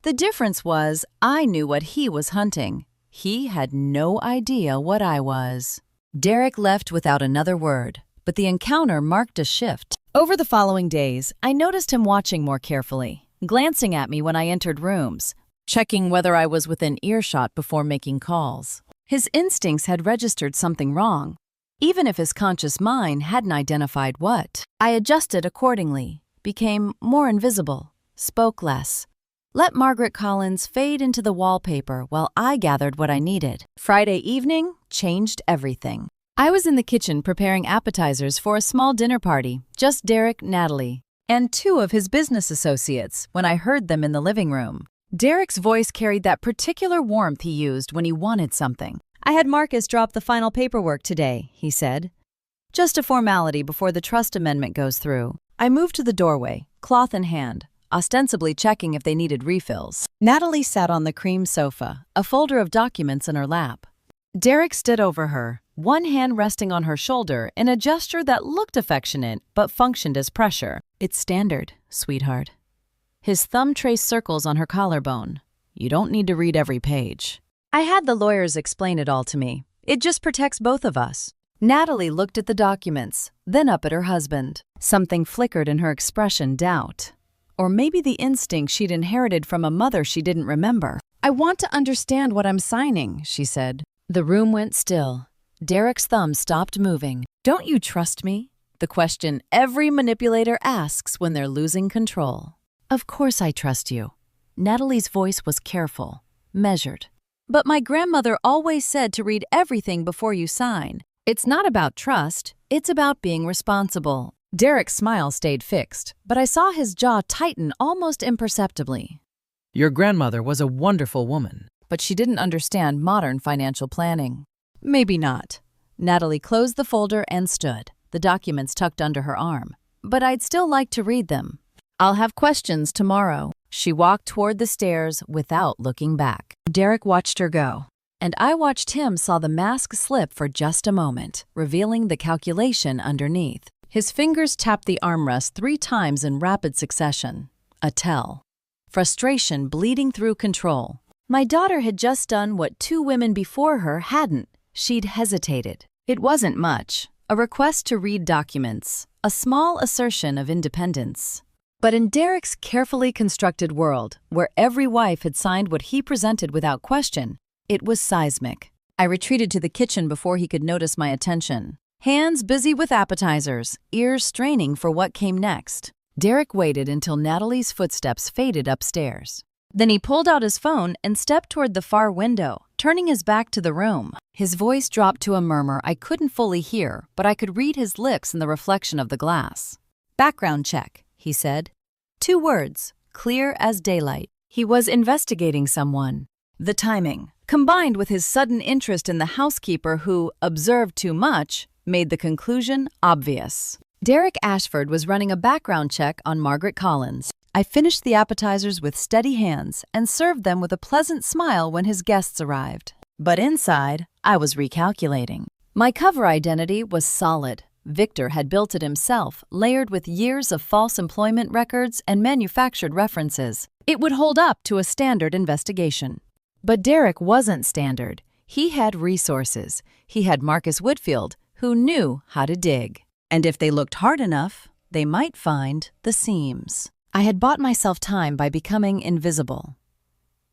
The difference was I knew what he was hunting. He had no idea what I was. Derek left without another word, but the encounter marked a shift. Over the following days, I noticed him watching more carefully, glancing at me when I entered rooms, checking whether I was within earshot before making calls. His instincts had registered something wrong, even if his conscious mind hadn't identified what. I adjusted accordingly, became more invisible, spoke less, let Margaret Collins fade into the wallpaper while I gathered what I needed. Friday evening changed everything. I was in the kitchen preparing appetizers for a small dinner party, just Derek, Natalie, and two of his business associates when I heard them in the living room. Derek's voice carried that particular warmth he used when he wanted something. "I had Marcus drop the final paperwork today," he said. "Just a formality before the trust amendment goes through." I moved to the doorway, cloth in hand, ostensibly checking if they needed refills. Natalie sat on the cream sofa, a folder of documents in her lap. Derek stood over her, one hand resting on her shoulder in a gesture that looked affectionate but functioned as pressure. "It's standard, sweetheart." His thumb traced circles on her collarbone. "You don't need to read every page." I had the lawyers explain it all to me. It just protects both of us. Natalie looked at the documents, then up at her husband. Something flickered in her expression, doubt. Or maybe the instinct she'd inherited from a mother she didn't remember. "I want to understand what I'm signing," she said. The room went still. Derek's thumb stopped moving. "Don't you trust me?" The question every manipulator asks when they're losing control. "Of course I trust you." Natalie's voice was careful, measured. "But my grandmother always said to read everything before you sign. It's not about trust, it's about being responsible." Derek's smile stayed fixed, but I saw his jaw tighten almost imperceptibly. Your grandmother was a wonderful woman. But she didn't understand modern financial planning. Maybe not. Natalie closed the folder and stood, the documents tucked under her arm. But I'd still like to read them. "I'll have questions tomorrow." She walked toward the stairs without looking back. Derek watched her go, and I watched him saw the mask slip for just a moment, revealing the calculation underneath. His fingers tapped the armrest 3 times in rapid succession. A tell. Frustration bleeding through control. My daughter had just done what 2 women before her hadn't. She'd hesitated. It wasn't much. A request to read documents. A small assertion of independence. But in Derek's carefully constructed world, where every wife had signed what he presented without question, it was seismic. I retreated to the kitchen before he could notice my attention. Hands busy with appetizers, ears straining for what came next. Derek waited until Natalie's footsteps faded upstairs. Then he pulled out his phone and stepped toward the far window, turning his back to the room. His voice dropped to a murmur I couldn't fully hear, but I could read his lips in the reflection of the glass. "Background check," he said. 2 words, clear as daylight. He was investigating someone. The timing, combined with his sudden interest in the housekeeper who observed too much, made the conclusion obvious. Derek Ashford was running a background check on Margaret Collins. I finished the appetizers with steady hands and served them with a pleasant smile when his guests arrived. But inside, I was recalculating. My cover identity was solid. Victor had built it himself, layered with years of false employment records and manufactured references. It would hold up to a standard investigation. But Derek wasn't standard. He had resources. He had Marcus Whitfield, who knew how to dig. And if they looked hard enough, they might find the seams. I had bought myself time by becoming invisible.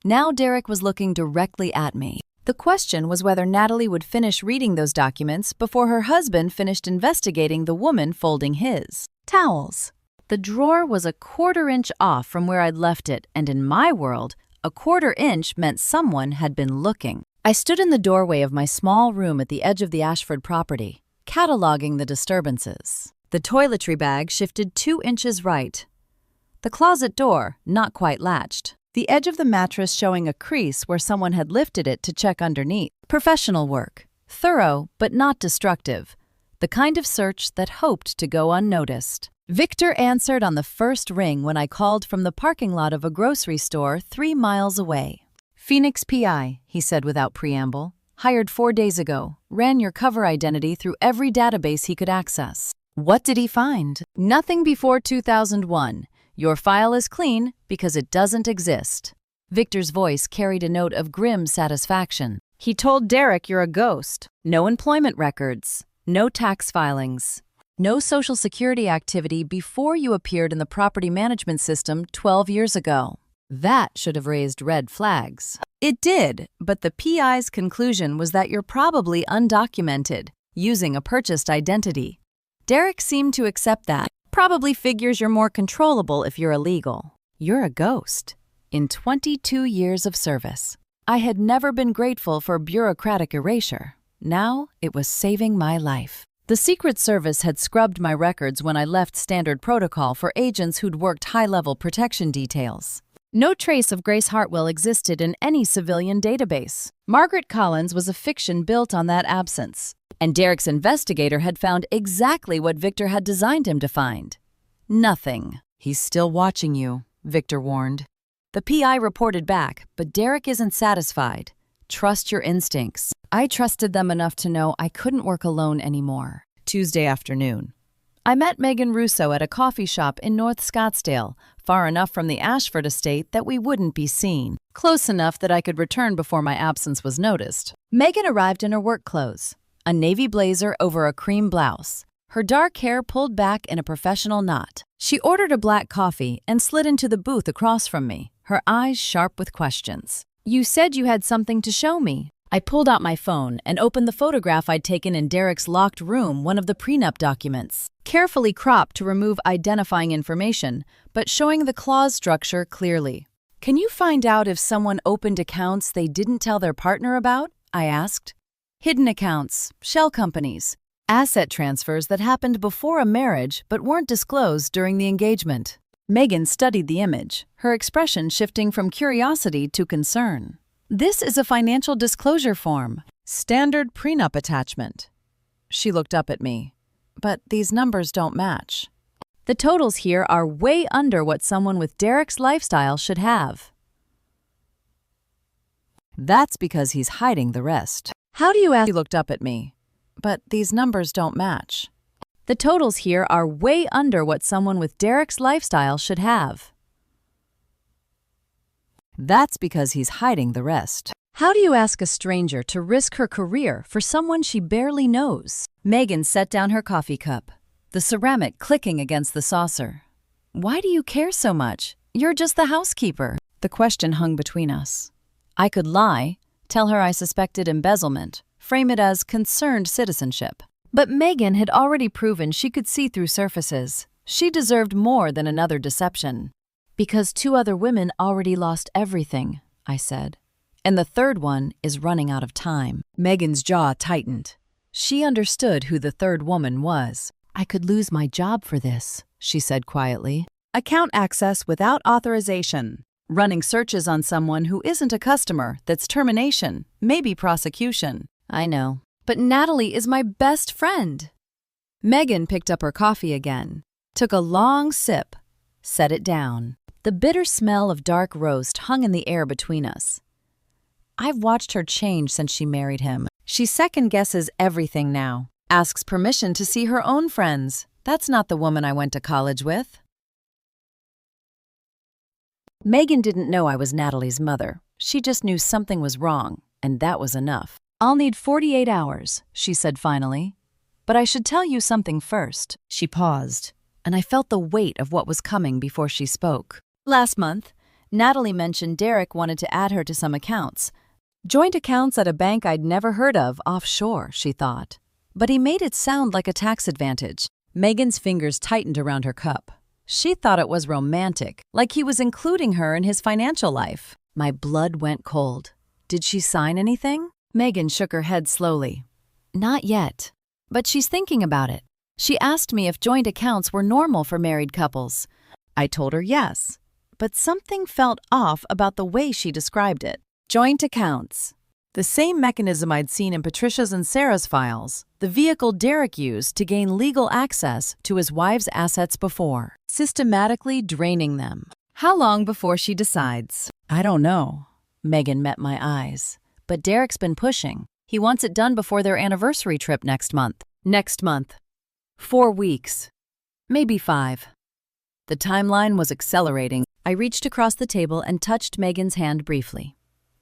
Now Derek was looking directly at me. The question was whether Natalie would finish reading those documents before her husband finished investigating the woman folding his towels. The drawer was a 1/4 inch off from where I'd left it, and in my world, a 1/4 inch meant someone had been looking. I stood in the doorway of my small room at the edge of the Ashford property, cataloging the disturbances. The toiletry bag shifted 2 inches right. The closet door, not quite latched. The edge of the mattress showing a crease where someone had lifted it to check underneath. Professional work. Thorough, but not destructive. The kind of search that hoped to go unnoticed. Victor answered on the first ring when I called from the parking lot of a grocery store 3 miles away. "Phoenix PI," he said without preamble. "Hired 4 days ago. Ran your cover identity through every database he could access." What did he find? Nothing before 2001. Your file is clean because it doesn't exist. Victor's voice carried a note of grim satisfaction. He told Derek you're a ghost. No employment records. No tax filings. No Social Security activity before you appeared in the property management system 12 years ago. That should have raised red flags. It did, but the PI's conclusion was that you're probably undocumented, using a purchased identity. Derek seemed to accept that. Probably figures you're more controllable if you're illegal. You're a ghost. In 22 years of service, I had never been grateful for bureaucratic erasure. Now it was saving my life. The Secret Service had scrubbed my records when I left standard protocol for agents who'd worked high-level protection details. No trace of Grace Hartwell existed in any civilian database. Margaret Collins was a fiction built on that absence. And Derek's investigator had found exactly what Victor had designed him to find. Nothing. He's still watching you, Victor warned. The PI reported back, but Derek isn't satisfied. Trust your instincts. I trusted them enough to know I couldn't work alone anymore. Tuesday afternoon. I met Megan Russo at a coffee shop in North Scottsdale, far enough from the Ashford estate that we wouldn't be seen, close enough that I could return before my absence was noticed. Megan arrived in her work clothes, a navy blazer over a cream blouse, her dark hair pulled back in a professional knot. She ordered a black coffee and slid into the booth across from me, her eyes sharp with questions. You said you had something to show me. I pulled out my phone and opened the photograph I'd taken in Derek's locked room, one of the prenup documents. Carefully cropped to remove identifying information, but showing the clause structure clearly. Can you find out if someone opened accounts they didn't tell their partner about? I asked. Hidden accounts, shell companies, asset transfers that happened before a marriage but weren't disclosed during the engagement. Megan studied the image, her expression shifting from curiosity to concern. This is a financial disclosure form. Standard prenup attachment. She looked up at me. But these numbers don't match. The totals here are way under what someone with Derek's lifestyle should have. That's because he's hiding the rest. How do you ask? She looked up at me. But these numbers don't match. The totals here are way under what someone with Derek's lifestyle should have. That's because he's hiding the rest. How do you ask a stranger to risk her career for someone she barely knows? Megan set down her coffee cup, the ceramic clicking against the saucer. Why do you care so much? You're just the housekeeper. The question hung between us. I could lie, tell her I suspected embezzlement, frame it as concerned citizenship. But Megan had already proven she could see through surfaces. She deserved more than another deception. Because 2 other women already lost everything, I said. And the third one is running out of time. Megan's jaw tightened. She understood who the third woman was. I could lose my job for this, she said quietly. Account access without authorization. Running searches on someone who isn't a customer, that's termination, maybe prosecution. I know. But Natalie is my best friend. Megan picked up her coffee again, took a long sip, set it down. The bitter smell of dark roast hung in the air between us. I've watched her change since she married him. She second-guesses everything now, asks permission to see her own friends. That's not the woman I went to college with. Megan didn't know I was Natalie's mother. She just knew something was wrong, and that was enough. I'll need 48 hours, she said finally. But I should tell you something first. She paused, and I felt the weight of what was coming before she spoke. Last month, Natalie mentioned Derek wanted to add her to some accounts. Joint accounts at a bank I'd never heard of offshore, she thought. But he made it sound like a tax advantage. Megan's fingers tightened around her cup. She thought it was romantic, like he was including her in his financial life. My blood went cold. Did she sign anything? Megan shook her head slowly. Not yet, but she's thinking about it. She asked me if joint accounts were normal for married couples. I told her yes, but something felt off about the way she described it. Joint accounts. The same mechanism I'd seen in Patricia's and Sarah's files, the vehicle Derek used to gain legal access to his wife's assets before, systematically draining them. How long before she decides? I don't know. Megan met my eyes. But Derek's been pushing. He wants it done before their anniversary trip next month. Next month. 4 weeks. Maybe 5. The timeline was accelerating. I reached across the table and touched Megan's hand briefly.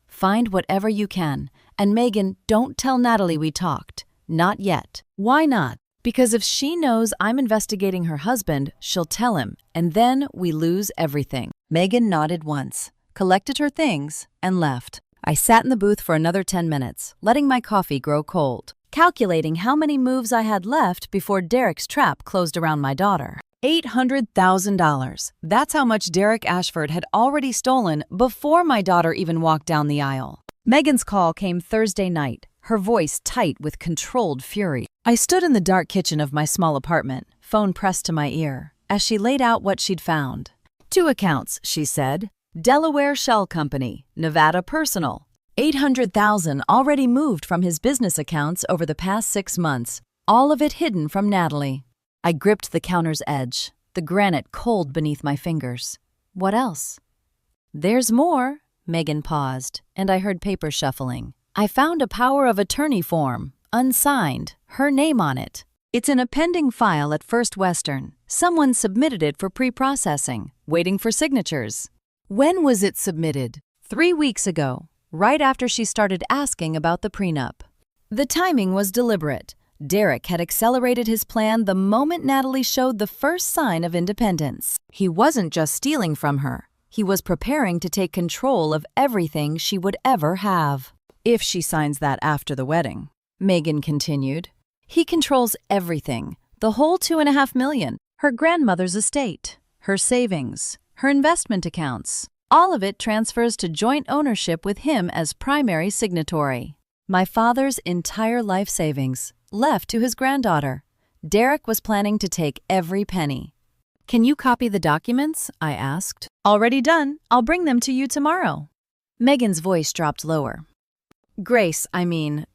Find whatever you can. And Megan, don't tell Natalie we talked. Not yet. Why not? Because if she knows I'm investigating her husband, she'll tell him, and then we lose everything. Megan nodded once, collected her things, and left. I sat in the booth for another 10 minutes, letting my coffee grow cold, calculating how many moves I had left before Derek's trap closed around my daughter. $800,000. That's how much Derek Ashford had already stolen before my daughter even walked down the aisle. Megan's call came Thursday night, her voice tight with controlled fury. I stood in the dark kitchen of my small apartment, phone pressed to my ear, as she laid out what she'd found. 2 accounts, she said. Delaware Shell Company, Nevada Personal. $800,000 already moved from his business accounts over the past 6 months, all of it hidden from Natalie. I gripped the counter's edge, the granite cold beneath my fingers. What else? There's more. Megan paused, and I heard paper shuffling. I found a power of attorney form, unsigned, her name on it. It's in a pending file at First Western. Someone submitted it for pre-processing, waiting for signatures. When was it submitted? 3 weeks ago, right after she started asking about the prenup. The timing was deliberate. Derek had accelerated his plan the moment Natalie showed the first sign of independence. He wasn't just stealing from her. He was preparing to take control of everything she would ever have. If she signs that after the wedding, Megan continued. He controls everything, the whole $2.5 million, her grandmother's estate, her savings, her investment accounts. All of it transfers to joint ownership with him as primary signatory. My father's entire life savings left to his granddaughter. Derek was planning to take every penny. Can you copy the documents? I asked. Already done. I'll bring them to you tomorrow. Megan's voice dropped lower. Grace,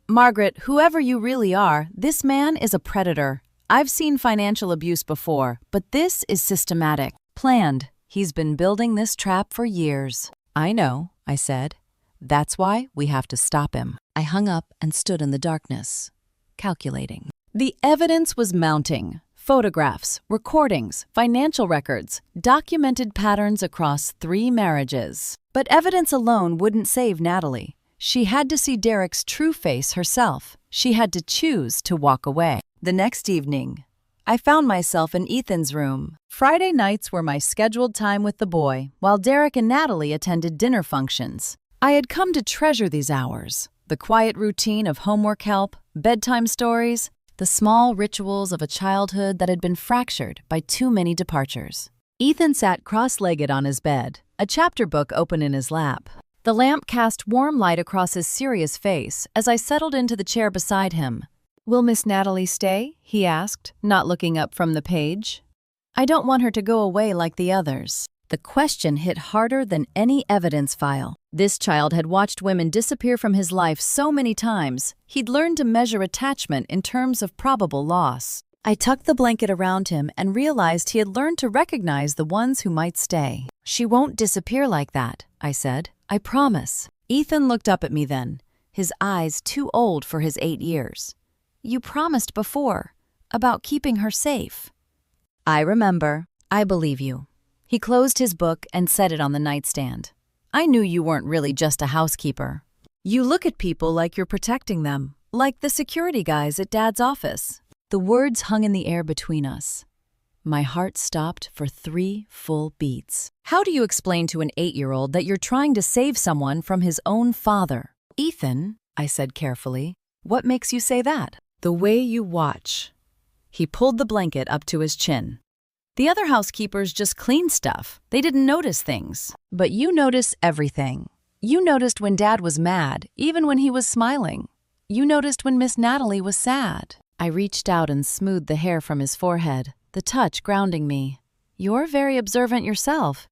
Margaret, whoever you really are, this man is a predator. I've seen financial abuse before, but this is systematic, planned. He's been building this trap for years. I know, I said. That's why we have to stop him. I hung up and stood in the darkness, calculating. The evidence was mounting. Photographs, recordings, financial records, documented patterns across 3 marriages. But evidence alone wouldn't save Natalie. She had to see Derek's true face herself. She had to choose to walk away. The next evening, I found myself in Ethan's room. Friday nights were my scheduled time with the boy, while Derek and Natalie attended dinner functions. I had come to treasure these hours, the quiet routine of homework help, bedtime stories, the small rituals of a childhood that had been fractured by too many departures. Ethan sat cross-legged on his bed, a chapter book open in his lap. The lamp cast warm light across his serious face as I settled into the chair beside him. Will Miss Natalie stay? He asked, not looking up from the page. I don't want her to go away like the others. The question hit harder than any evidence file. This child had watched women disappear from his life so many times, he'd learned to measure attachment in terms of probable loss. I tucked the blanket around him and realized he had learned to recognize the ones who might stay. She won't disappear like that, I said. I promise. Ethan looked up at me then, his eyes too old for his 8 years. You promised before, about keeping her safe. I remember. I believe you. He closed his book and set it on the nightstand. I knew you weren't really just a housekeeper. You look at people like you're protecting them, like the security guys at Dad's office. The words hung in the air between us. My heart stopped for 3 full beats. How do you explain to an 8-year-old that you're trying to save someone from his own father? Ethan, I said carefully, what makes you say that? The way you watch. He pulled the blanket up to his chin. The other housekeepers just cleaned stuff. They didn't notice things. But you notice everything. You noticed when Dad was mad, even when he was smiling. You noticed when Miss Natalie was sad. I reached out and smoothed the hair from his forehead, the touch grounding me. You're very observant yourself.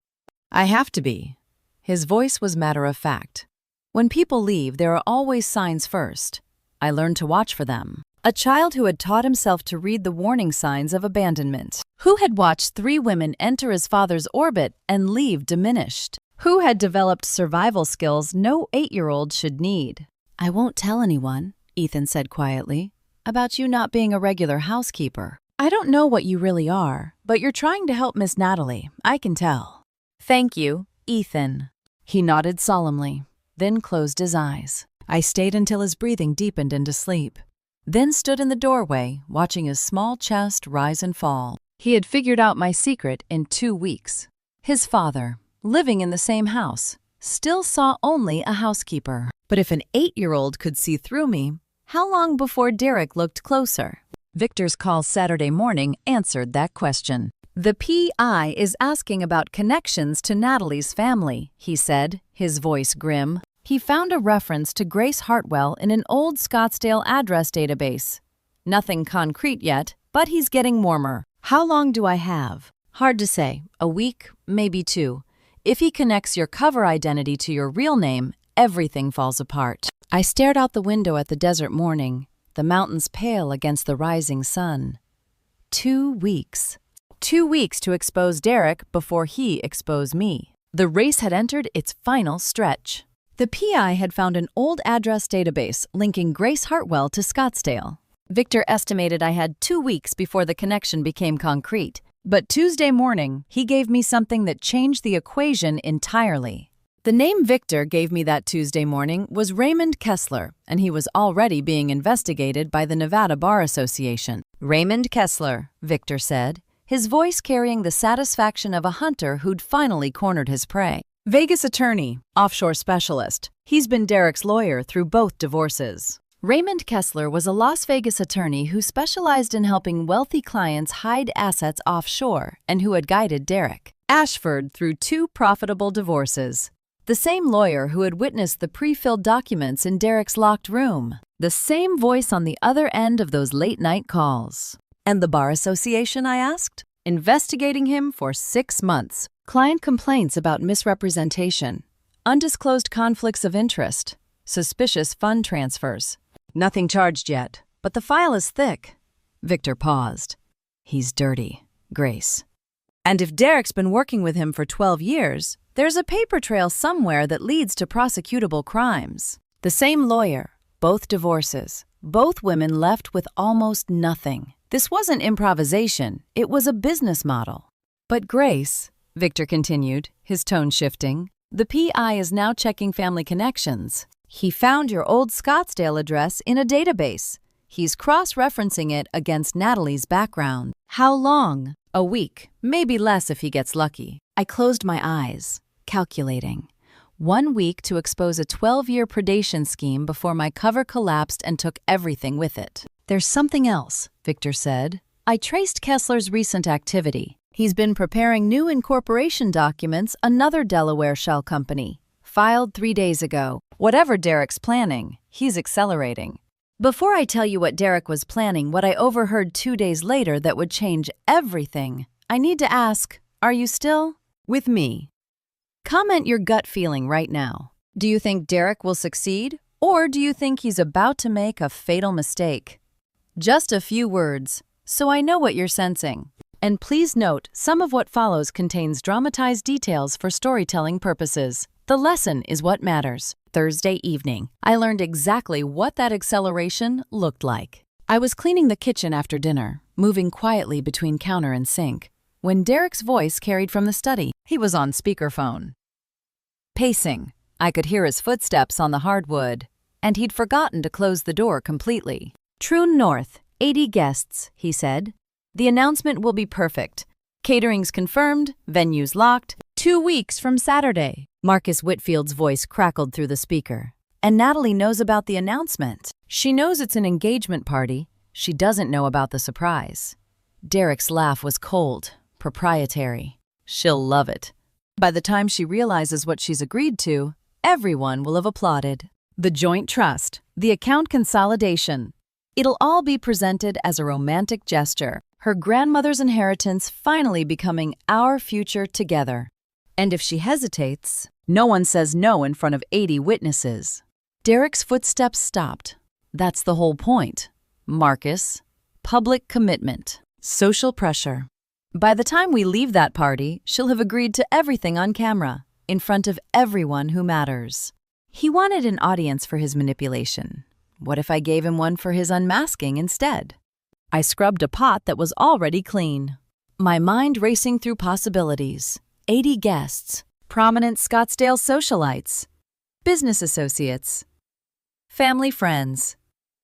I have to be. His voice was matter-of-fact. When people leave, there are always signs first. I learned to watch for them. A child who had taught himself to read the warning signs of abandonment. Who had watched 3 women enter his father's orbit and leave diminished. Who had developed survival skills no 8-year-old should need. I won't tell anyone, Ethan said quietly, about you not being a regular housekeeper. I don't know what you really are, but you're trying to help Miss Natalie, I can tell. Thank you, Ethan. He nodded solemnly, then closed his eyes. I stayed until his breathing deepened into sleep, then stood in the doorway, watching his small chest rise and fall. He had figured out my secret in 2 weeks. His father, living in the same house, still saw only a housekeeper. But if an 8-year-old could see through me, how long before Derek looked closer? Victor's call Saturday morning answered that question. The PI is asking about connections to Natalie's family, he said, his voice grim. He found a reference to Grace Hartwell in an old Scottsdale address database. Nothing concrete yet, but he's getting warmer. How long do I have? Hard to say. A week, maybe 2. If he connects your cover identity to your real name, everything falls apart. I stared out the window at the desert morning, the mountains pale against the rising sun. 2 weeks. 2 weeks to expose Derek before he exposed me. The race had entered its final stretch. The PI had found an old address database linking Grace Hartwell to Scottsdale. Victor estimated I had 2 weeks before the connection became concrete. But Tuesday morning, he gave me something that changed the equation entirely. The name Victor gave me that Tuesday morning was Raymond Kessler, and he was already being investigated by the Nevada Bar Association. Raymond Kessler, Victor said, his voice carrying the satisfaction of a hunter who'd finally cornered his prey. Vegas attorney, offshore specialist. He's been Derek's lawyer through both divorces. Raymond Kessler was a Las Vegas attorney who specialized in helping wealthy clients hide assets offshore and who had guided Derek Ashford through 2 profitable divorces. The same lawyer who had witnessed the pre-filled documents in Derek's locked room. The same voice on the other end of those late-night calls. And the Bar Association, I asked? Investigating him for 6 months. Client complaints about misrepresentation, undisclosed conflicts of interest, suspicious fund transfers. Nothing charged yet, but the file is thick. Victor paused. He's dirty, Grace. And if Derek's been working with him for 12 years, there's a paper trail somewhere that leads to prosecutable crimes. The same lawyer, both divorces, both women left with almost nothing. This wasn't improvisation, it was a business model. But Grace, Victor continued, his tone shifting, the PI is now checking family connections. He found your old Scottsdale address in a database. He's cross-referencing it against Natalie's background. How long? A week, maybe less if he gets lucky. I closed my eyes, calculating. 1 week to expose a 12-year predation scheme before my cover collapsed and took everything with it. There's something else, Victor said. I traced Kessler's recent activity. He's been preparing new incorporation documents, another Delaware shell company. Filed 3 days ago. Whatever Derek's planning, he's accelerating. Before I tell you what Derek was planning, what I overheard 2 days later that would change everything, I need to ask, are you still with me? Comment your gut feeling right now. Do you think Derek will succeed, or do you think he's about to make a fatal mistake? Just a few words, so I know what you're sensing. And please note, some of what follows contains dramatized details for storytelling purposes. The lesson is what matters. Thursday evening, I learned exactly what that acceleration looked like. I was cleaning the kitchen after dinner, moving quietly between counter and sink, when Derek's voice carried from the study. He was on speakerphone. Pacing. I could hear his footsteps on the hardwood, and he'd forgotten to close the door completely. Troon North, 80 guests, he said. The announcement will be perfect. Catering's confirmed, venues locked. 2 weeks from Saturday. Marcus Whitfield's voice crackled through the speaker. And Natalie knows about the announcement. She knows it's an engagement party. She doesn't know about the surprise. Derek's laugh was cold, proprietary. She'll love it. By the time she realizes what she's agreed to, everyone will have applauded. The joint trust, the account consolidation. It'll all be presented as a romantic gesture. Her grandmother's inheritance finally becoming our future together. And if she hesitates, no one says no in front of 80 witnesses. Derek's footsteps stopped. That's the whole point. Marcus, public commitment, social pressure. By the time we leave that party, she'll have agreed to everything on camera, in front of everyone who matters. He wanted an audience for his manipulation. What if I gave him one for his unmasking instead? I scrubbed a pot that was already clean. My mind racing through possibilities. 80 guests, prominent Scottsdale socialites, business associates, family friends,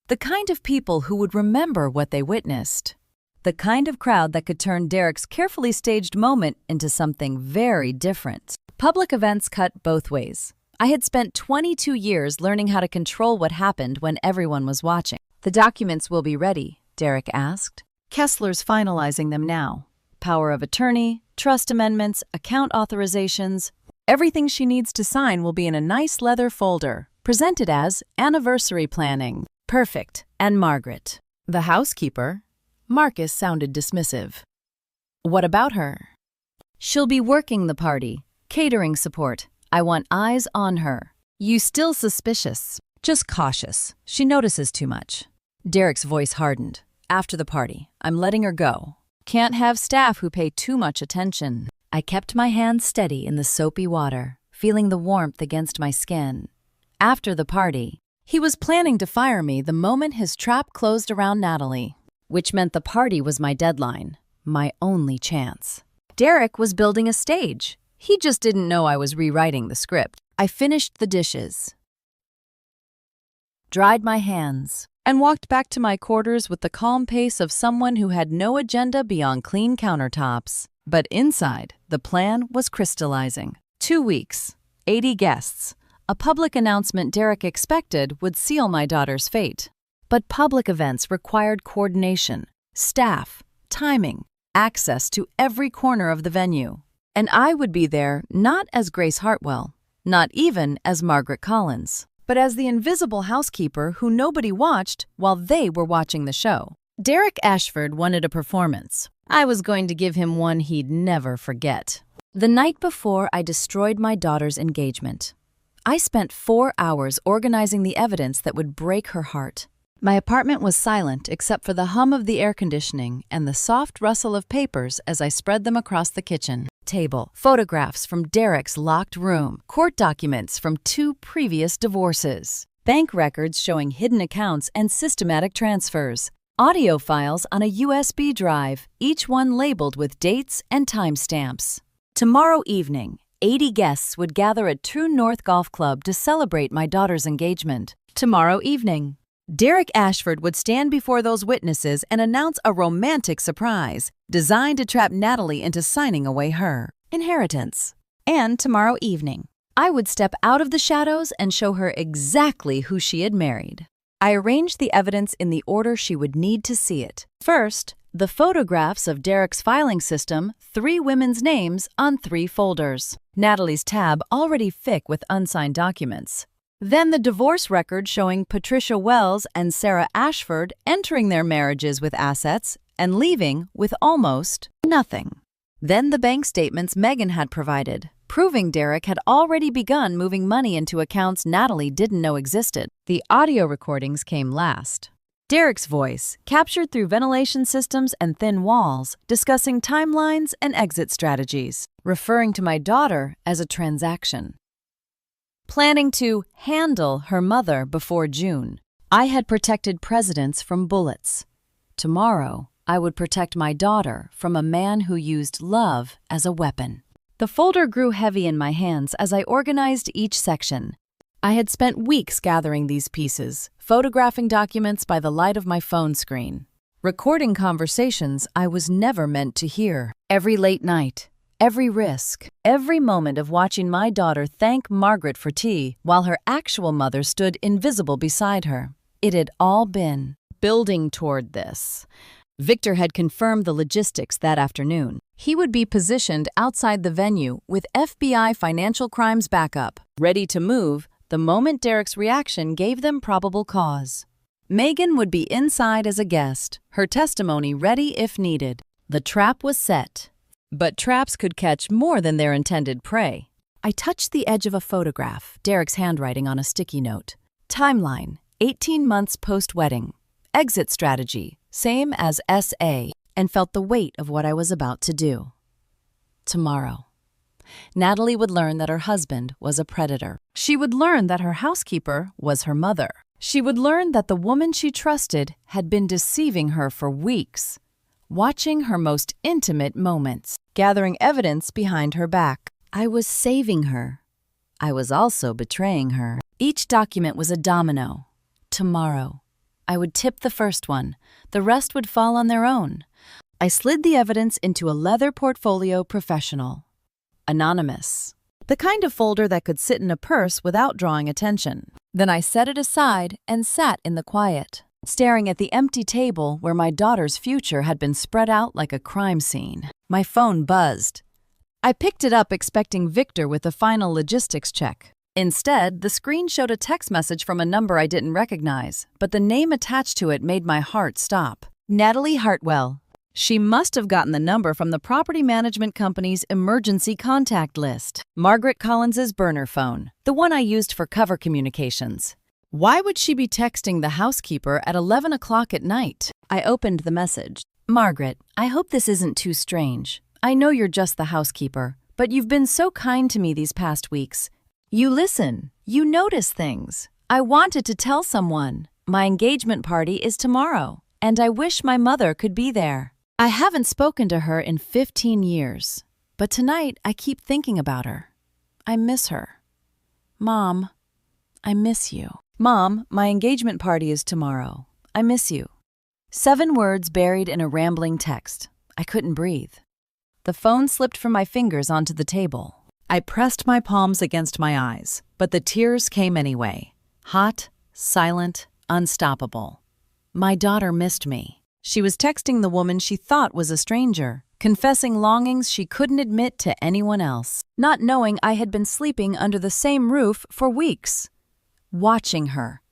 the kind of people who would remember what they witnessed, the kind of crowd that could turn Derek's carefully staged moment into something very different. Public events cut both ways. I had spent 22 years learning how to control what happened when everyone was watching. "The documents will be ready," Derek asked. "Kessler's finalizing them now. Power of attorney, trust amendments, account authorizations. Everything she needs to sign will be in a nice leather folder, presented as anniversary planning." Perfect. And Margaret, the housekeeper? Marcus sounded dismissive. "What about her?" "She'll be working the party. Catering support. I want eyes on her." "You still suspicious?" "Just cautious. She notices too much." Derek's voice hardened. "After the party, I'm letting her go. Can't have staff who pay too much attention." I kept my hands steady in the soapy water, feeling the warmth against my skin. After the party, he was planning to fire me the moment his trap closed around Natalie, which meant the party was my deadline, my only chance. Derek was building a stage. He just didn't know I was rewriting the script. I finished the dishes, dried my hands, and walked back to my quarters with the calm pace of someone who had no agenda beyond clean countertops. But inside, the plan was crystallizing. 2 weeks, 80 guests. A public announcement Derek expected would seal my daughter's fate. But public events required coordination, staff, timing, access to every corner of the venue. And I would be there not as Grace Hartwell, not even as Margaret Collins, but as the invisible housekeeper who nobody watched while they were watching the show. Derek Ashford wanted a performance. I was going to give him one he'd never forget. The night before I destroyed my daughter's engagement, I spent 4 hours organizing the evidence that would break her heart. My apartment was silent except for the hum of the air conditioning and the soft rustle of papers as I spread them across the kitchen table. Photographs from Derek's locked room, court documents from 2 previous divorces, bank records showing hidden accounts and systematic transfers, audio files on a USB drive, each one labeled with dates and timestamps. Tomorrow evening, 80 guests would gather at True North Golf Club to celebrate my daughter's engagement. Tomorrow evening, Derek Ashford would stand before those witnesses and announce a romantic surprise designed to trap Natalie into signing away her inheritance. And tomorrow evening, I would step out of the shadows and show her exactly who she had married. I arranged the evidence in the order she would need to see it. First, the photographs of Derek's filing system, 3 women's names on 3 folders. Natalie's tab already thick with unsigned documents. Then the divorce record showing Patricia Wells and Sarah Ashford entering their marriages with assets and leaving with almost nothing. Then the bank statements Megan had provided, proving Derek had already begun moving money into accounts Natalie didn't know existed. The audio recordings came last. Derek's voice, captured through ventilation systems and thin walls, discussing timelines and exit strategies, referring to my daughter as a transaction. Planning to handle her mother before June. I had protected presidents from bullets. Tomorrow, I would protect my daughter from a man who used love as a weapon. The folder grew heavy in my hands as I organized each section. I had spent weeks gathering these pieces, photographing documents by the light of my phone screen, recording conversations I was never meant to hear. Every late night, every risk, every moment of watching my daughter thank Margaret for tea while her actual mother stood invisible beside her. It had all been building toward this. Victor had confirmed the logistics that afternoon. He would be positioned outside the venue with FBI financial crimes backup, ready to move the moment Derek's reaction gave them probable cause. Megan would be inside as a guest, her testimony ready if needed. The trap was set. But traps could catch more than their intended prey. I touched the edge of a photograph, Derek's handwriting on a sticky note. Timeline, 18 months post-wedding. Exit strategy, same as SA, and felt the weight of what I was about to do. Tomorrow, Natalie would learn that her husband was a predator. She would learn that her housekeeper was her mother. She would learn that the woman she trusted had been deceiving her for weeks, watching her most intimate moments, gathering evidence behind her back. I was saving her. I was also betraying her. Each document was a domino. Tomorrow, I would tip the first one. The rest would fall on their own. I slid the evidence into a leather portfolio professional. Anonymous. The kind of folder that could sit in a purse without drawing attention. Then I set it aside and sat in the quiet, staring at the empty table where my daughter's future had been spread out like a crime scene. My phone buzzed. I picked it up expecting Victor with the final logistics check. Instead, the screen showed a text message from a number I didn't recognize, but the name attached to it made my heart stop. Natalie Hartwell. She must have gotten the number from the property management company's emergency contact list. Margaret Collins's burner phone, the one I used for cover communications. Why would she be texting the housekeeper at 11 o'clock at night? I opened the message. Margaret, I hope this isn't too strange. I know you're just the housekeeper, but you've been so kind to me these past weeks. You listen. You notice things. I wanted to tell someone. My engagement party is tomorrow, and I wish my mother could be there. I haven't spoken to her in 15 years, but tonight I keep thinking about her. I miss her. Mom, I miss you. Mom, my engagement party is tomorrow. I miss you. 7 words buried in a rambling text. I couldn't breathe. The phone slipped from my fingers onto the table. I pressed my palms against my eyes, but the tears came anyway. Hot, silent, unstoppable. My daughter missed me. She was texting the woman she thought was a stranger, confessing longings she couldn't admit to anyone else, not knowing I had been sleeping under the same roof for weeks. Watching her,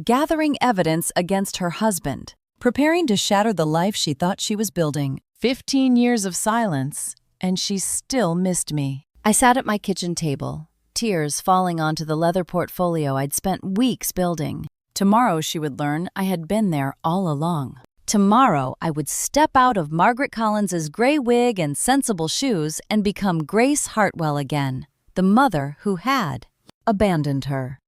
gathering evidence against her husband, preparing to shatter the life she thought she was building. 15 years of silence, and she still missed me. I sat at my kitchen table, tears falling onto the leather portfolio I'd spent weeks building. Tomorrow, she would learn, I had been there all along. Tomorrow, I would step out of Margaret Collins's gray wig and sensible shoes and become Grace Hartwell again, the mother who had abandoned her.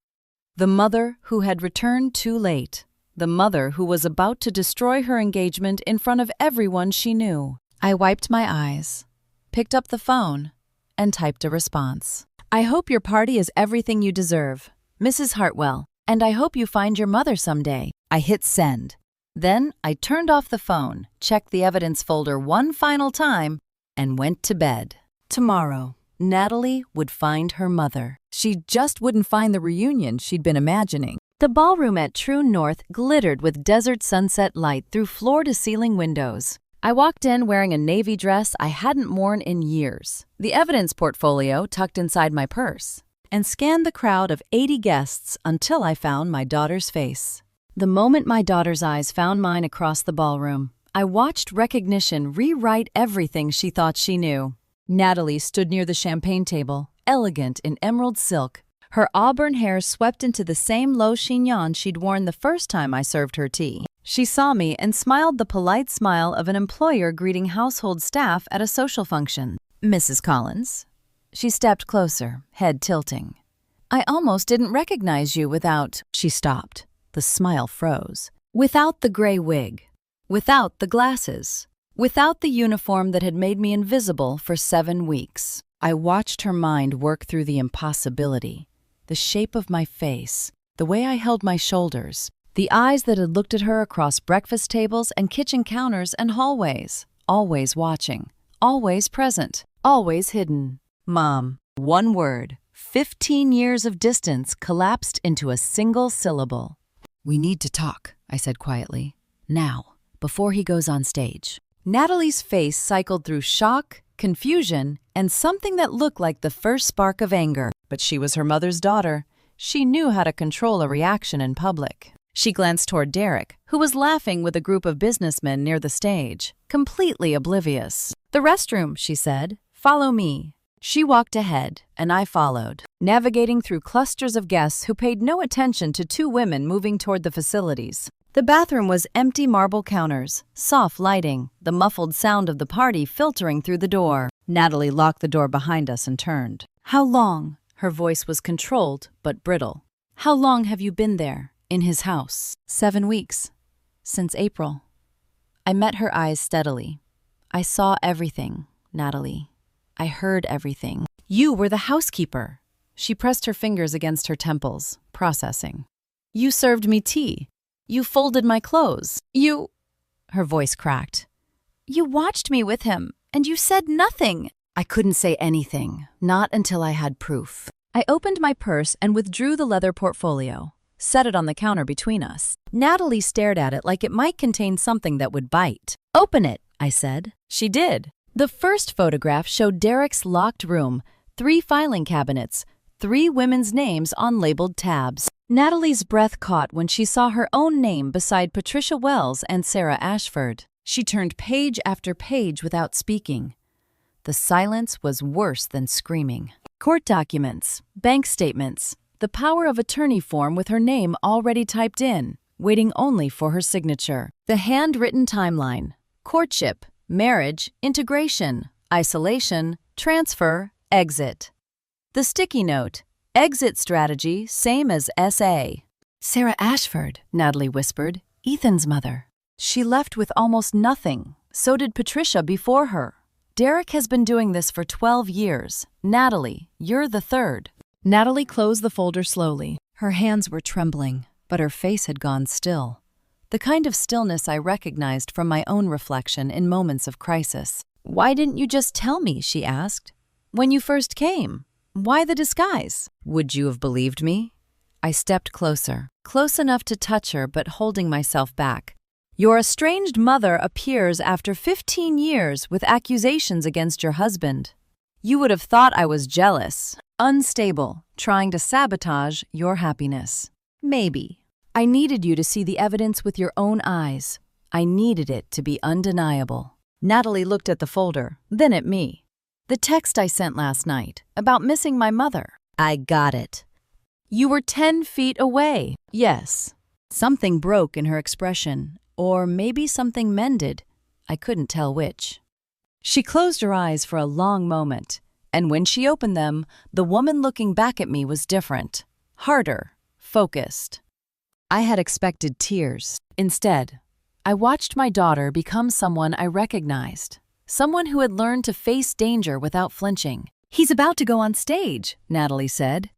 The mother who had returned too late. The mother who was about to destroy her engagement in front of everyone she knew. I wiped my eyes, picked up the phone, and typed a response. I hope your party is everything you deserve, Mrs. Hartwell, and I hope you find your mother someday. I hit send. Then I turned off the phone, checked the evidence folder one final time, and went to bed. Tomorrow, Natalie would find her mother. She just wouldn't find the reunion she'd been imagining. The ballroom at True North glittered with desert sunset light through floor-to-ceiling windows. I walked in wearing a navy dress I hadn't worn in years, the evidence portfolio tucked inside my purse, and scanned the crowd of 80 guests until I found my daughter's face. The moment my daughter's eyes found mine across the ballroom, I watched recognition rewrite everything she thought she knew. Natalie stood near the champagne table, elegant in emerald silk, her auburn hair swept into the same low chignon she'd worn the first time I served her tea. She saw me and smiled the polite smile of an employer greeting household staff at a social function. Mrs. Collins. She stepped closer, head tilting. I almost didn't recognize you without... She stopped. The smile froze. Without the gray wig. Without the glasses. Without the uniform that had made me invisible for 7 weeks. I watched her mind work through the impossibility. The shape of my face, the way I held my shoulders, the eyes that had looked at her across breakfast tables and kitchen counters and hallways, always watching, always present, always hidden. Mom. One word. 15 years of distance collapsed into a single syllable. We need to talk, I said quietly. Now, before he goes on stage. Natalie's face cycled through shock, confusion, and something that looked like the first spark of anger. But she was her mother's daughter. She knew how to control a reaction in public. She glanced toward Derek, who was laughing with a group of businessmen near the stage, completely oblivious. The restroom, she said. Follow me. She walked ahead, and I followed, navigating through clusters of guests who paid no attention to 2 women moving toward the facilities. The bathroom was empty marble counters, soft lighting, the muffled sound of the party filtering through the door. Natalie locked the door behind us and turned. How long? Her voice was controlled but brittle. How long have you been there? In his house. 7 weeks. Since April. I met her eyes steadily. I saw everything, Natalie. I heard everything. You were the housekeeper. She pressed her fingers against her temples, processing. You served me tea. You folded my clothes. You... Her voice cracked. You watched me with him, and you said nothing. I couldn't say anything, not until I had proof. I opened my purse and withdrew the leather portfolio, set it on the counter between us. Natalie stared at it like it might contain something that would bite. Open it, I said. She did. The first photograph showed Derek's locked room, 3 filing cabinets, 3 women's names on labeled tabs. Natalie's breath caught when she saw her own name beside Patricia Wells and Sarah Ashford. She turned page after page without speaking. The silence was worse than screaming. Court documents, bank statements, the power of attorney form with her name already typed in, waiting only for her signature. The handwritten timeline: courtship, marriage, integration, isolation, transfer, exit. The sticky note: exit strategy, same as SA. Sarah Ashford, Natalie whispered, Ethan's mother. She left with almost nothing. So did Patricia before her. Derek has been doing this for 12 years. Natalie, you're the 3rd. Natalie closed the folder slowly. Her hands were trembling, but her face had gone still. The kind of stillness I recognized from my own reflection in moments of crisis. Why didn't you just tell me, she asked. When you first came, why the disguise? Would you have believed me? I stepped closer, close enough to touch her but holding myself back. Your estranged mother appears after 15 years with accusations against your husband. You would have thought I was jealous, unstable, trying to sabotage your happiness. Maybe. I needed you to see the evidence with your own eyes. I needed it to be undeniable. Natalie looked at the folder, then at me. The text I sent last night about missing my mother. I got it. You were 10 feet away. Yes. Something broke in her expression. Or maybe something mended. I couldn't tell which. She closed her eyes for a long moment, and when she opened them, the woman looking back at me was different, harder, focused. I had expected tears. Instead, I watched my daughter become someone I recognized, someone who had learned to face danger without flinching. He's about to go on stage, Natalie said.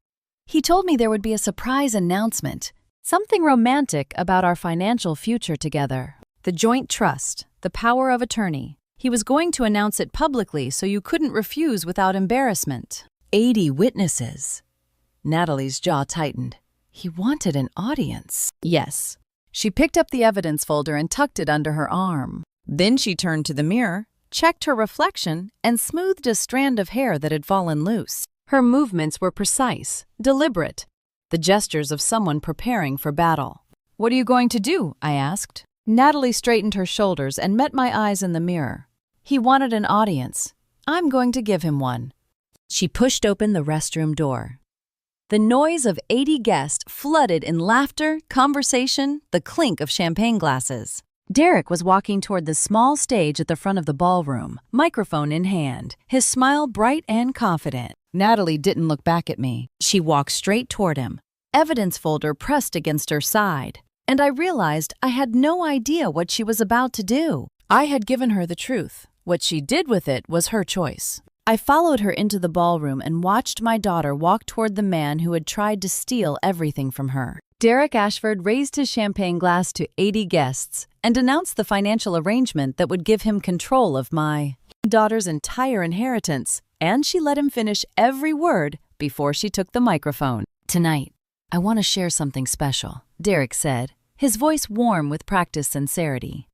He told me there would be a surprise announcement. Something romantic about our financial future together. The joint trust, the power of attorney. He was going to announce it publicly so you couldn't refuse without embarrassment. 80 witnesses. Natalie's jaw tightened. He wanted an audience. Yes. She picked up the evidence folder and tucked it under her arm. Then she turned to the mirror, checked her reflection, and smoothed a strand of hair that had fallen loose. Her movements were precise, deliberate. The gestures of someone preparing for battle. What are you going to do? I asked. Natalie straightened her shoulders and met my eyes in the mirror. He wanted an audience. I'm going to give him one. She pushed open the restroom door. The noise of 80 guests flooded in laughter, conversation, the clink of champagne glasses. Derek was walking toward the small stage at the front of the ballroom, microphone in hand, his smile bright and confident. Natalie didn't look back at me. She walked straight toward him, evidence folder pressed against her side, and I realized I had no idea what she was about to do. I had given her the truth. What she did with it was her choice. I followed her into the ballroom and watched my daughter walk toward the man who had tried to steal everything from her. Derek Ashford raised his champagne glass to 80 guests and announced the financial arrangement that would give him control of my daughter's entire inheritance, and she let him finish every word before she took the microphone. Tonight, I want to share something special, Derek said, his voice warm with practiced sincerity.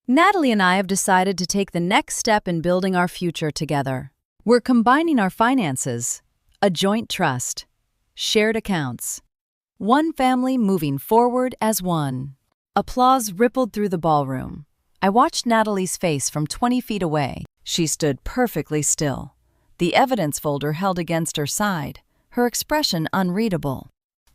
Natalie and I have decided to take the next step in building our future together. We're combining our finances, a joint trust, shared accounts. One family moving forward as one. Applause rippled through the ballroom. I watched Natalie's face from 20 feet away. She stood perfectly still, the evidence folder held against her side, her expression unreadable.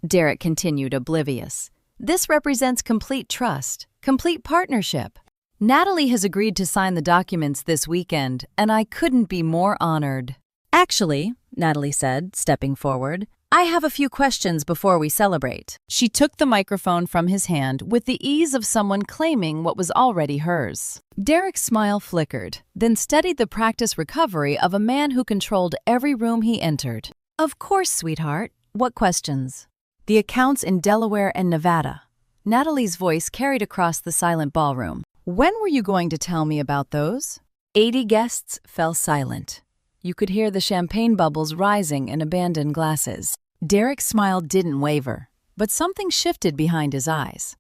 Derek continued, oblivious. This represents complete trust, complete partnership. Natalie has agreed to sign the documents this weekend, and I couldn't be more honored. Actually, Natalie said, stepping forward, I have a few questions before we celebrate. She took the microphone from his hand with the ease of someone claiming what was already hers. Derek's smile flickered, then steadied the practiced recovery of a man who controlled every room he entered. Of course, sweetheart. What questions? The accounts in Delaware and Nevada. Natalie's voice carried across the silent ballroom. When were you going to tell me about those? 80 guests fell silent. You could hear the champagne bubbles rising in abandoned glasses. Derek's smile didn't waver, but something shifted behind his eyes.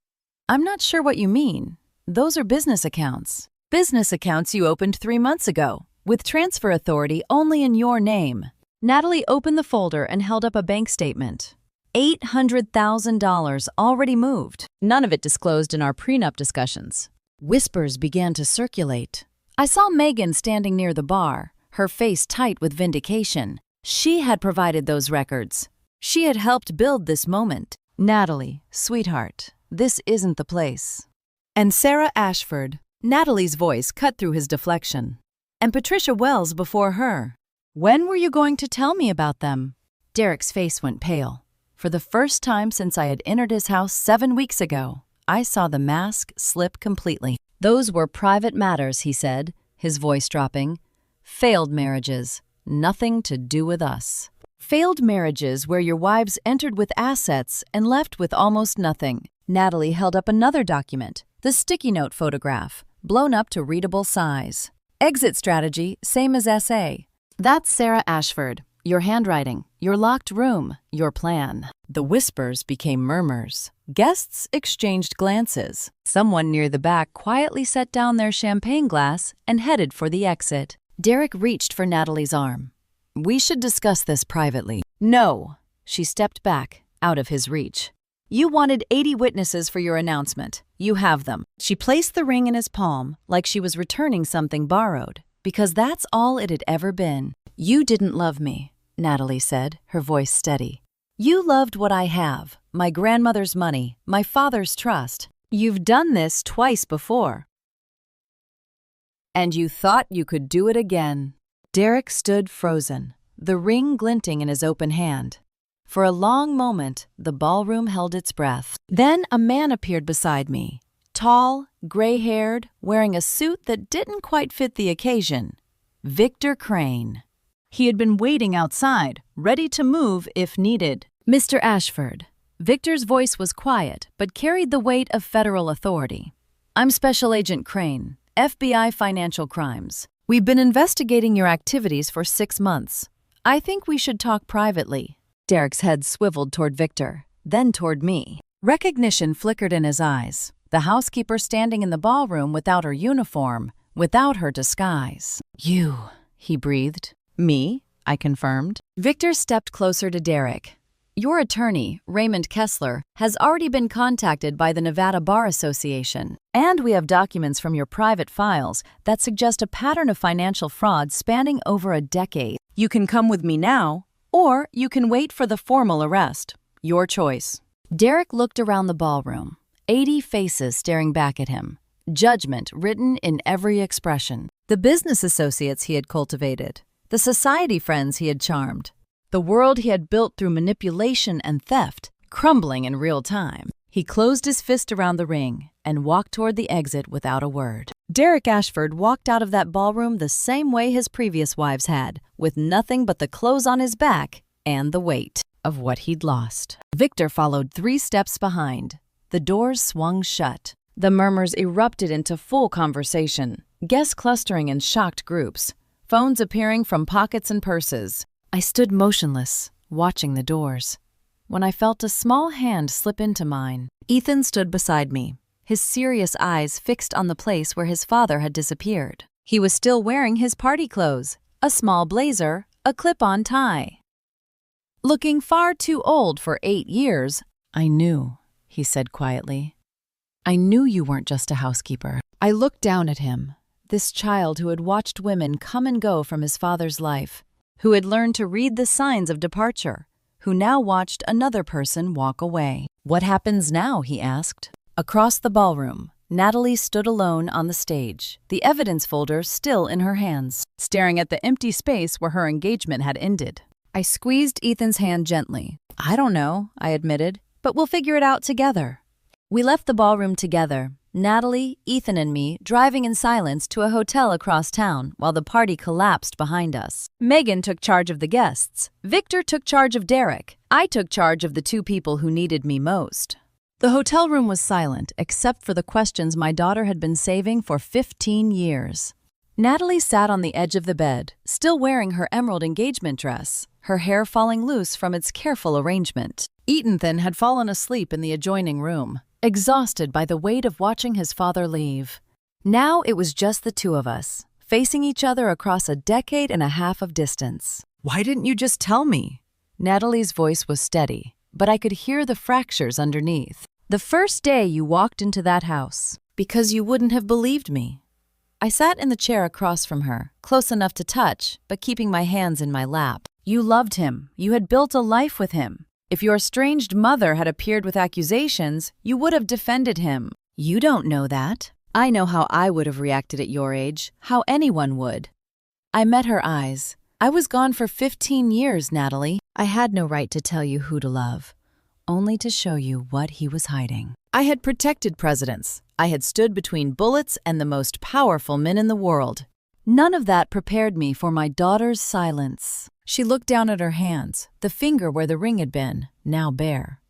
I'm not sure what you mean. Those are business accounts. Business accounts you opened 3 months ago, with transfer authority only in your name. Natalie opened the folder and held up a bank statement. $800,000 already moved, none of it disclosed in our prenup discussions. Whispers began to circulate. I saw Megan standing near the bar, her face tight with vindication. She had provided those records. She had helped build this moment. Natalie, sweetheart, this isn't the place. And Sarah Ashford, Natalie's voice cut through his deflection. And Patricia Wells before her. When were you going to tell me about them? Derek's face went pale. For the first time since I had entered his house 7 weeks ago, I saw the mask slip completely. Those were private matters, he said, his voice dropping. Failed marriages, nothing to do with us. Failed marriages where your wives entered with assets and left with almost nothing. Natalie held up another document, the sticky note photograph, blown up to readable size. Exit strategy, same as SA. That's Sarah Ashford. Your handwriting, your locked room, your plan. The whispers became murmurs. Guests exchanged glances. Someone near the back quietly set down their champagne glass and headed for the exit. Derek reached for Natalie's arm. We should discuss this privately. No. She stepped back, out of his reach. You wanted 80 witnesses for your announcement. You have them. She placed the ring in his palm like she was returning something borrowed, because that's all it had ever been. You didn't love me, Natalie said, her voice steady. You loved what I have, my grandmother's money, my father's trust. You've done this twice before. And you thought you could do it again. Derek stood frozen, the ring glinting in his open hand. For a long moment, the ballroom held its breath. Then a man appeared beside me, tall, gray-haired, wearing a suit that didn't quite fit the occasion. Victor Crane. He had been waiting outside, ready to move if needed. Mr. Ashford. Victor's voice was quiet, but carried the weight of federal authority. I'm Special Agent Crane, FBI Financial Crimes. We've been investigating your activities for 6 months. I think we should talk privately. Derek's head swiveled toward Victor, then toward me. Recognition flickered in his eyes. The housekeeper standing in the ballroom without her uniform, without her disguise. You, he breathed. Me, I confirmed. Victor stepped closer to Derek. Your attorney, Raymond Kessler, has already been contacted by the Nevada Bar Association, and we have documents from your private files that suggest a pattern of financial fraud spanning over a decade. You can come with me now, or you can wait for the formal arrest. Your choice. Derek looked around the ballroom, 80 faces staring back at him, judgment written in every expression. The business associates he had cultivated, the society friends he had charmed, the world he had built through manipulation and theft, crumbling in real time. He closed his fist around the ring and walked toward the exit without a word. Derek Ashford walked out of that ballroom the same way his previous wives had, with nothing but the clothes on his back and the weight of what he'd lost. Victor followed 3 steps behind. The doors swung shut. The murmurs erupted into full conversation, guests clustering in shocked groups, phones appearing from pockets and purses. I stood motionless, watching the doors, when I felt a small hand slip into mine. Ethan stood beside me, his serious eyes fixed on the place where his father had disappeared. He was still wearing his party clothes, a small blazer, a clip-on tie. Looking far too old for 8 years, I knew, he said quietly. I knew you weren't just a housekeeper. I looked down at him, this child who had watched women come and go from his father's life, who had learned to read the signs of departure, who now watched another person walk away. What happens now, he asked. Across the ballroom, Natalie stood alone on the stage, the evidence folder still in her hands, staring at the empty space where her engagement had ended. I squeezed Ethan's hand gently. I don't know, I admitted, but we'll figure it out together. We left the ballroom together, Natalie, Ethan, and me driving in silence to a hotel across town while the party collapsed behind us. Megan took charge of the guests. Victor took charge of Derek. I took charge of the two people who needed me most. The hotel room was silent, except for the questions my daughter had been saving for 15 years. Natalie sat on the edge of the bed, still wearing her emerald engagement dress, her hair falling loose from its careful arrangement. Ethan had fallen asleep in the adjoining room, exhausted by the weight of watching his father leave. Now it was just the two of us, facing each other across a decade and a half of distance. Why didn't you just tell me? Natalie's voice was steady, but I could hear the fractures underneath. The first day you walked into that house, because you wouldn't have believed me. I sat in the chair across from her, close enough to touch, but keeping my hands in my lap. You loved him. You had built a life with him. If your estranged mother had appeared with accusations, you would have defended him. You don't know that. I know how I would have reacted at your age, how anyone would. I met her eyes. I was gone for 15 years, Natalie. I had no right to tell you who to love, only to show you what he was hiding. I had protected presidents. I had stood between bullets and the most powerful men in the world. None of that prepared me for my daughter's silence. She looked down at her hands, the finger where the ring had been, now bare.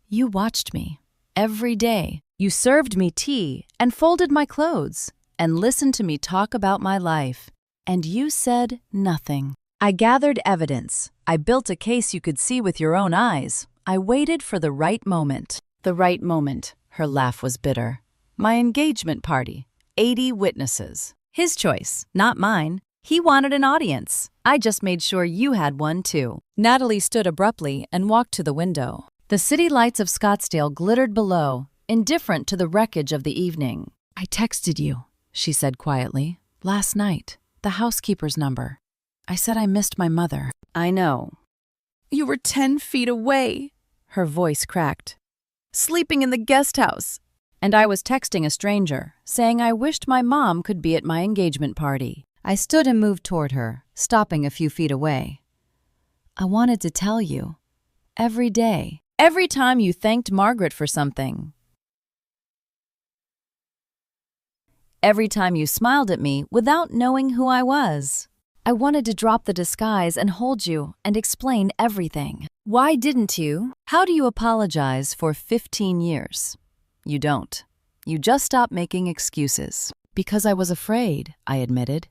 You watched me. Every day. You served me tea and folded my clothes and listened to me talk about my life. And you said nothing. I gathered evidence. I built a case you could see with your own eyes. I waited for the right moment. The right moment. Her laugh was bitter. My engagement party. 80 witnesses. His choice, not mine. He wanted an audience. I just made sure you had one too. Natalie stood abruptly and walked to the window. The city lights of Scottsdale glittered below, indifferent to the wreckage of the evening. I texted you, she said quietly. Last night, the housekeeper's number. I said I missed my mother. I know. You were 10 feet away. Her voice cracked. Sleeping in the guest house. And I was texting a stranger, saying I wished my mom could be at my engagement party. I stood and moved toward her, stopping a few feet away. I wanted to tell you. Every day. Every time you thanked Margaret for something. Every time you smiled at me without knowing who I was. I wanted to drop the disguise and hold you and explain everything. Why didn't you? How do you apologize for 15 years? You don't. You just stopped making excuses. Because I was afraid, I admitted.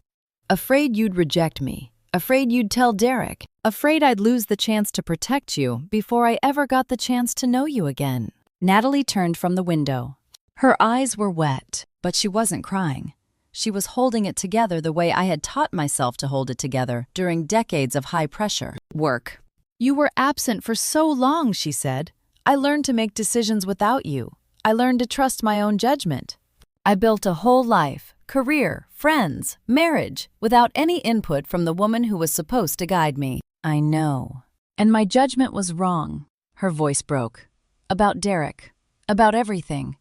Afraid you'd reject me. Afraid you'd tell Derek. Afraid I'd lose the chance to protect you before I ever got the chance to know you again. Natalie turned from the window. Her eyes were wet, but she wasn't crying. She was holding it together the way I had taught myself to hold it together during decades of high pressure. Work. You were absent for so long, she said. I learned to make decisions without you. I learned to trust my own judgment. I built a whole life, career, friends, marriage, without any input from the woman who was supposed to guide me. I know. And my judgment was wrong. Her voice broke. About Derek. About everything.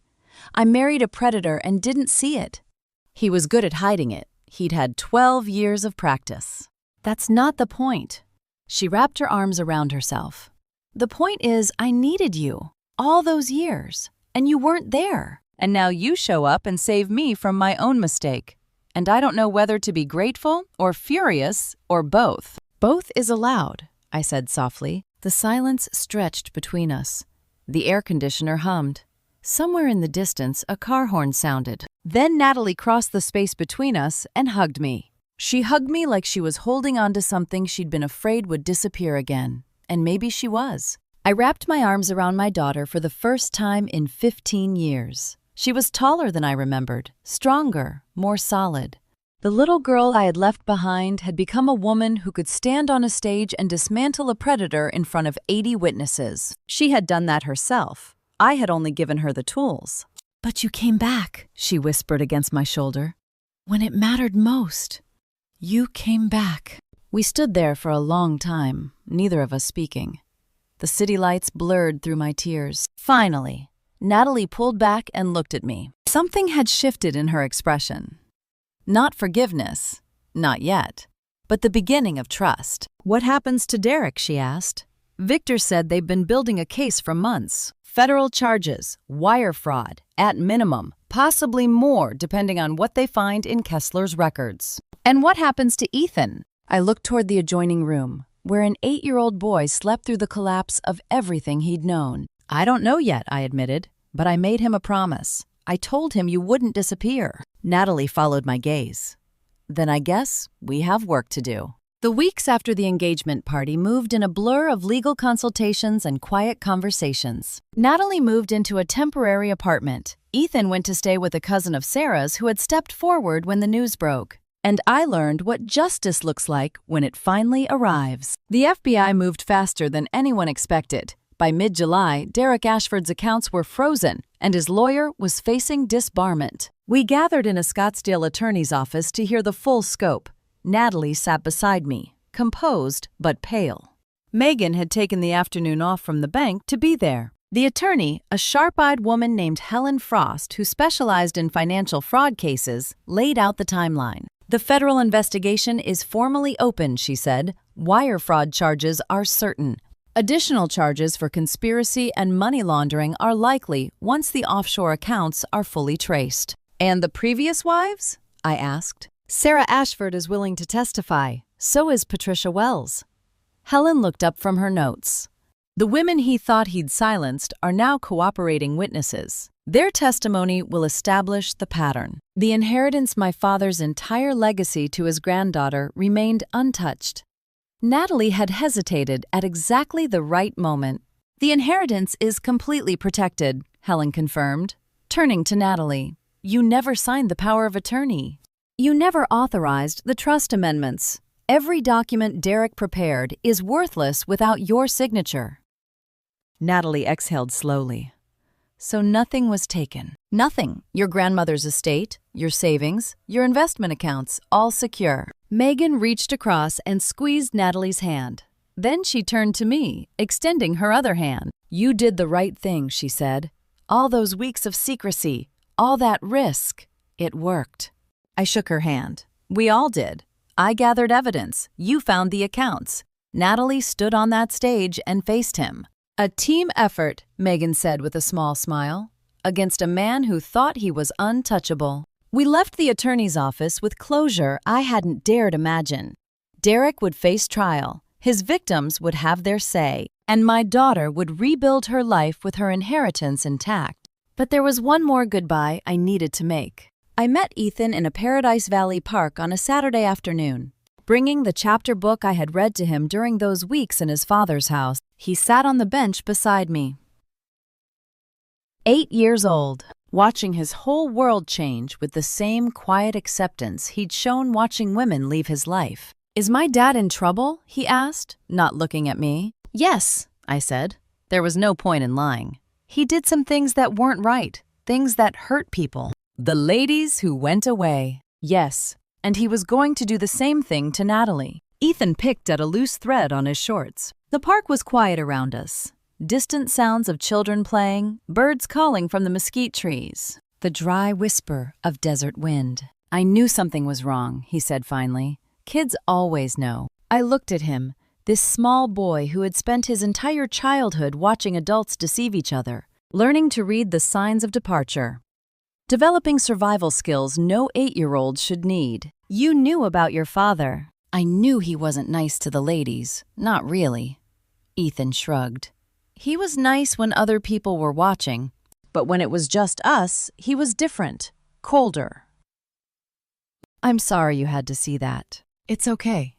I married a predator and didn't see it. He was good at hiding it. He'd had 12 years of practice. That's not the point. She wrapped her arms around herself. The point is, I needed you. All those years. And you weren't there. And now you show up and save me from my own mistake. And I don't know whether to be grateful or furious or both. Both is allowed, I said softly. The silence stretched between us. The air conditioner hummed. Somewhere in the distance, a car horn sounded. Then Natalie crossed the space between us and hugged me. She hugged me like she was holding on to something she'd been afraid would disappear again. And maybe she was. I wrapped my arms around my daughter for the first time in 15 years. She was taller than I remembered, stronger, more solid. The little girl I had left behind had become a woman who could stand on a stage and dismantle a predator in front of 80 witnesses. She had done that herself. I had only given her the tools. But you came back, she whispered against my shoulder. When it mattered most. You came back. We stood there for a long time, neither of us speaking. The city lights blurred through my tears. Finally, Natalie pulled back and looked at me. Something had shifted in her expression. Not forgiveness, not yet, but the beginning of trust. "What happens to Derek?" she asked. Victor said they've been building a case for months. Federal charges, wire fraud, at minimum, possibly more depending on what they find in Kessler's records. "And what happens to Ethan?" I looked toward the adjoining room, where an 8-year-old boy slept through the collapse of everything he'd known. "I don't know yet," I admitted, "but I made him a promise. I told him you wouldn't disappear." Natalie followed my gaze. "Then I guess we have work to do." The weeks after the engagement party moved in a blur of legal consultations and quiet conversations. Natalie moved into a temporary apartment. Ethan went to stay with a cousin of Sarah's who had stepped forward when the news broke. And I learned what justice looks like when it finally arrives. The FBI moved faster than anyone expected. By mid-July, Derek Ashford's accounts were frozen, and his lawyer was facing disbarment. We gathered in a Scottsdale attorney's office to hear the full scope. Natalie sat beside me, composed but pale. Megan had taken the afternoon off from the bank to be there. The attorney, a sharp-eyed woman named Helen Frost, who specialized in financial fraud cases, laid out the timeline. "The federal investigation is formally open," she said. "Wire fraud charges are certain. Additional charges for conspiracy and money laundering are likely once the offshore accounts are fully traced." "And the previous wives?" I asked. "Sarah Ashford is willing to testify. So is Patricia Wells." Helen looked up from her notes. "The women he thought he'd silenced are now cooperating witnesses. Their testimony will establish the pattern. The inheritance, my father's entire legacy to his granddaughter, remained untouched." Natalie had hesitated at exactly the right moment. "The inheritance is completely protected," Helen confirmed. Turning to Natalie, "You never signed the power of attorney. You never authorized the trust amendments. Every document Derek prepared is worthless without your signature." Natalie exhaled slowly. "So nothing was taken?" "Nothing. Your grandmother's estate, your savings, your investment accounts, all secure." Megan reached across and squeezed Natalie's hand. Then she turned to me, extending her other hand. "You did the right thing," she said. "All those weeks of secrecy, all that risk, it worked." I shook her hand. "We all did. I gathered evidence. You found the accounts." Natalie stood on that stage and faced him. "A team effort," Megan said with a small smile, "against a man who thought he was untouchable." We left the attorney's office with closure I hadn't dared imagine. Derek would face trial, his victims would have their say, and my daughter would rebuild her life with her inheritance intact. But there was one more goodbye I needed to make. I met Ethan in a Paradise Valley park on a Saturday afternoon. Bringing the chapter book I had read to him during those weeks in his father's house, he sat on the bench beside me. 8 years old, watching his whole world change with the same quiet acceptance he'd shown watching women leave his life. "Is my dad in trouble?" he asked, not looking at me. "Yes," I said. There was no point in lying. He did some things that weren't right, things that hurt people. The ladies who went away. Yes, and he was going to do the same thing to Natalie. Ethan picked at a loose thread on his shorts. The park was quiet around us. Distant sounds of children playing, birds calling from the mesquite trees, the dry whisper of desert wind. "I knew something was wrong," he said finally. "Kids always know." I looked at him, this small boy who had spent his entire childhood watching adults deceive each other, learning to read the signs of departure. Developing survival skills no 8-year-old should need. "You knew about your father." "I knew he wasn't nice to the ladies. Not really." Ethan shrugged. "He was nice when other people were watching, but when it was just us, he was different, colder." "I'm sorry you had to see that." "It's okay."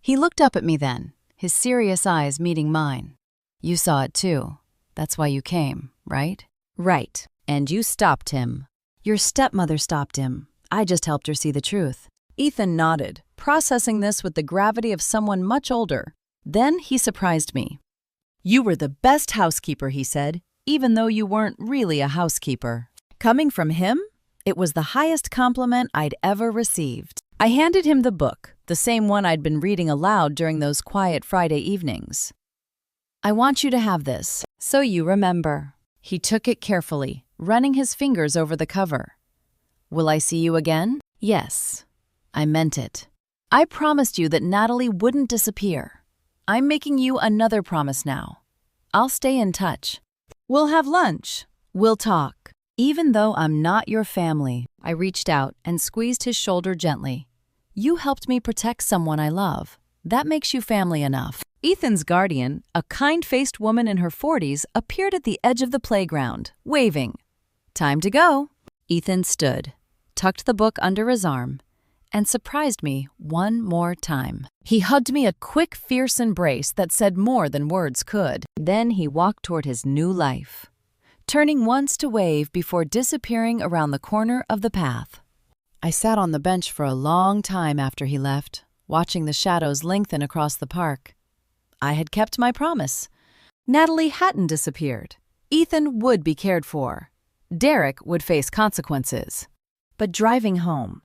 He looked up at me then, his serious eyes meeting mine. "You saw it too. That's why you came, right?" "Right. And you stopped him." "Your stepmother stopped him. I just helped her see the truth." Ethan nodded, processing this with the gravity of someone much older. Then he surprised me. "You were the best housekeeper," he said, "even though you weren't really a housekeeper." Coming from him, it was the highest compliment I'd ever received. I handed him the book, the same one I'd been reading aloud during those quiet Friday evenings. "I want you to have this, so you remember." He took it carefully, running his fingers over the cover. "Will I see you again?" "Yes." I meant it. I promised you that Natalie wouldn't disappear. I'm making you another promise now. I'll stay in touch. We'll have lunch. We'll talk. Even though I'm not your family, I reached out and squeezed his shoulder gently. You helped me protect someone I love. That makes you family enough. Ethan's guardian, a kind-faced woman in her 40s, appeared at the edge of the playground, waving. Time to go. Ethan stood, tucked the book under his arm, and surprised me one more time. He hugged me a quick, fierce embrace that said more than words could. Then he walked toward his new life, turning once to wave before disappearing around the corner of the path. I sat on the bench for a long time after he left, watching the shadows lengthen across the park. I had kept my promise. Natalie hadn't disappeared. Ethan would be cared for. Derek would face consequences. But driving home,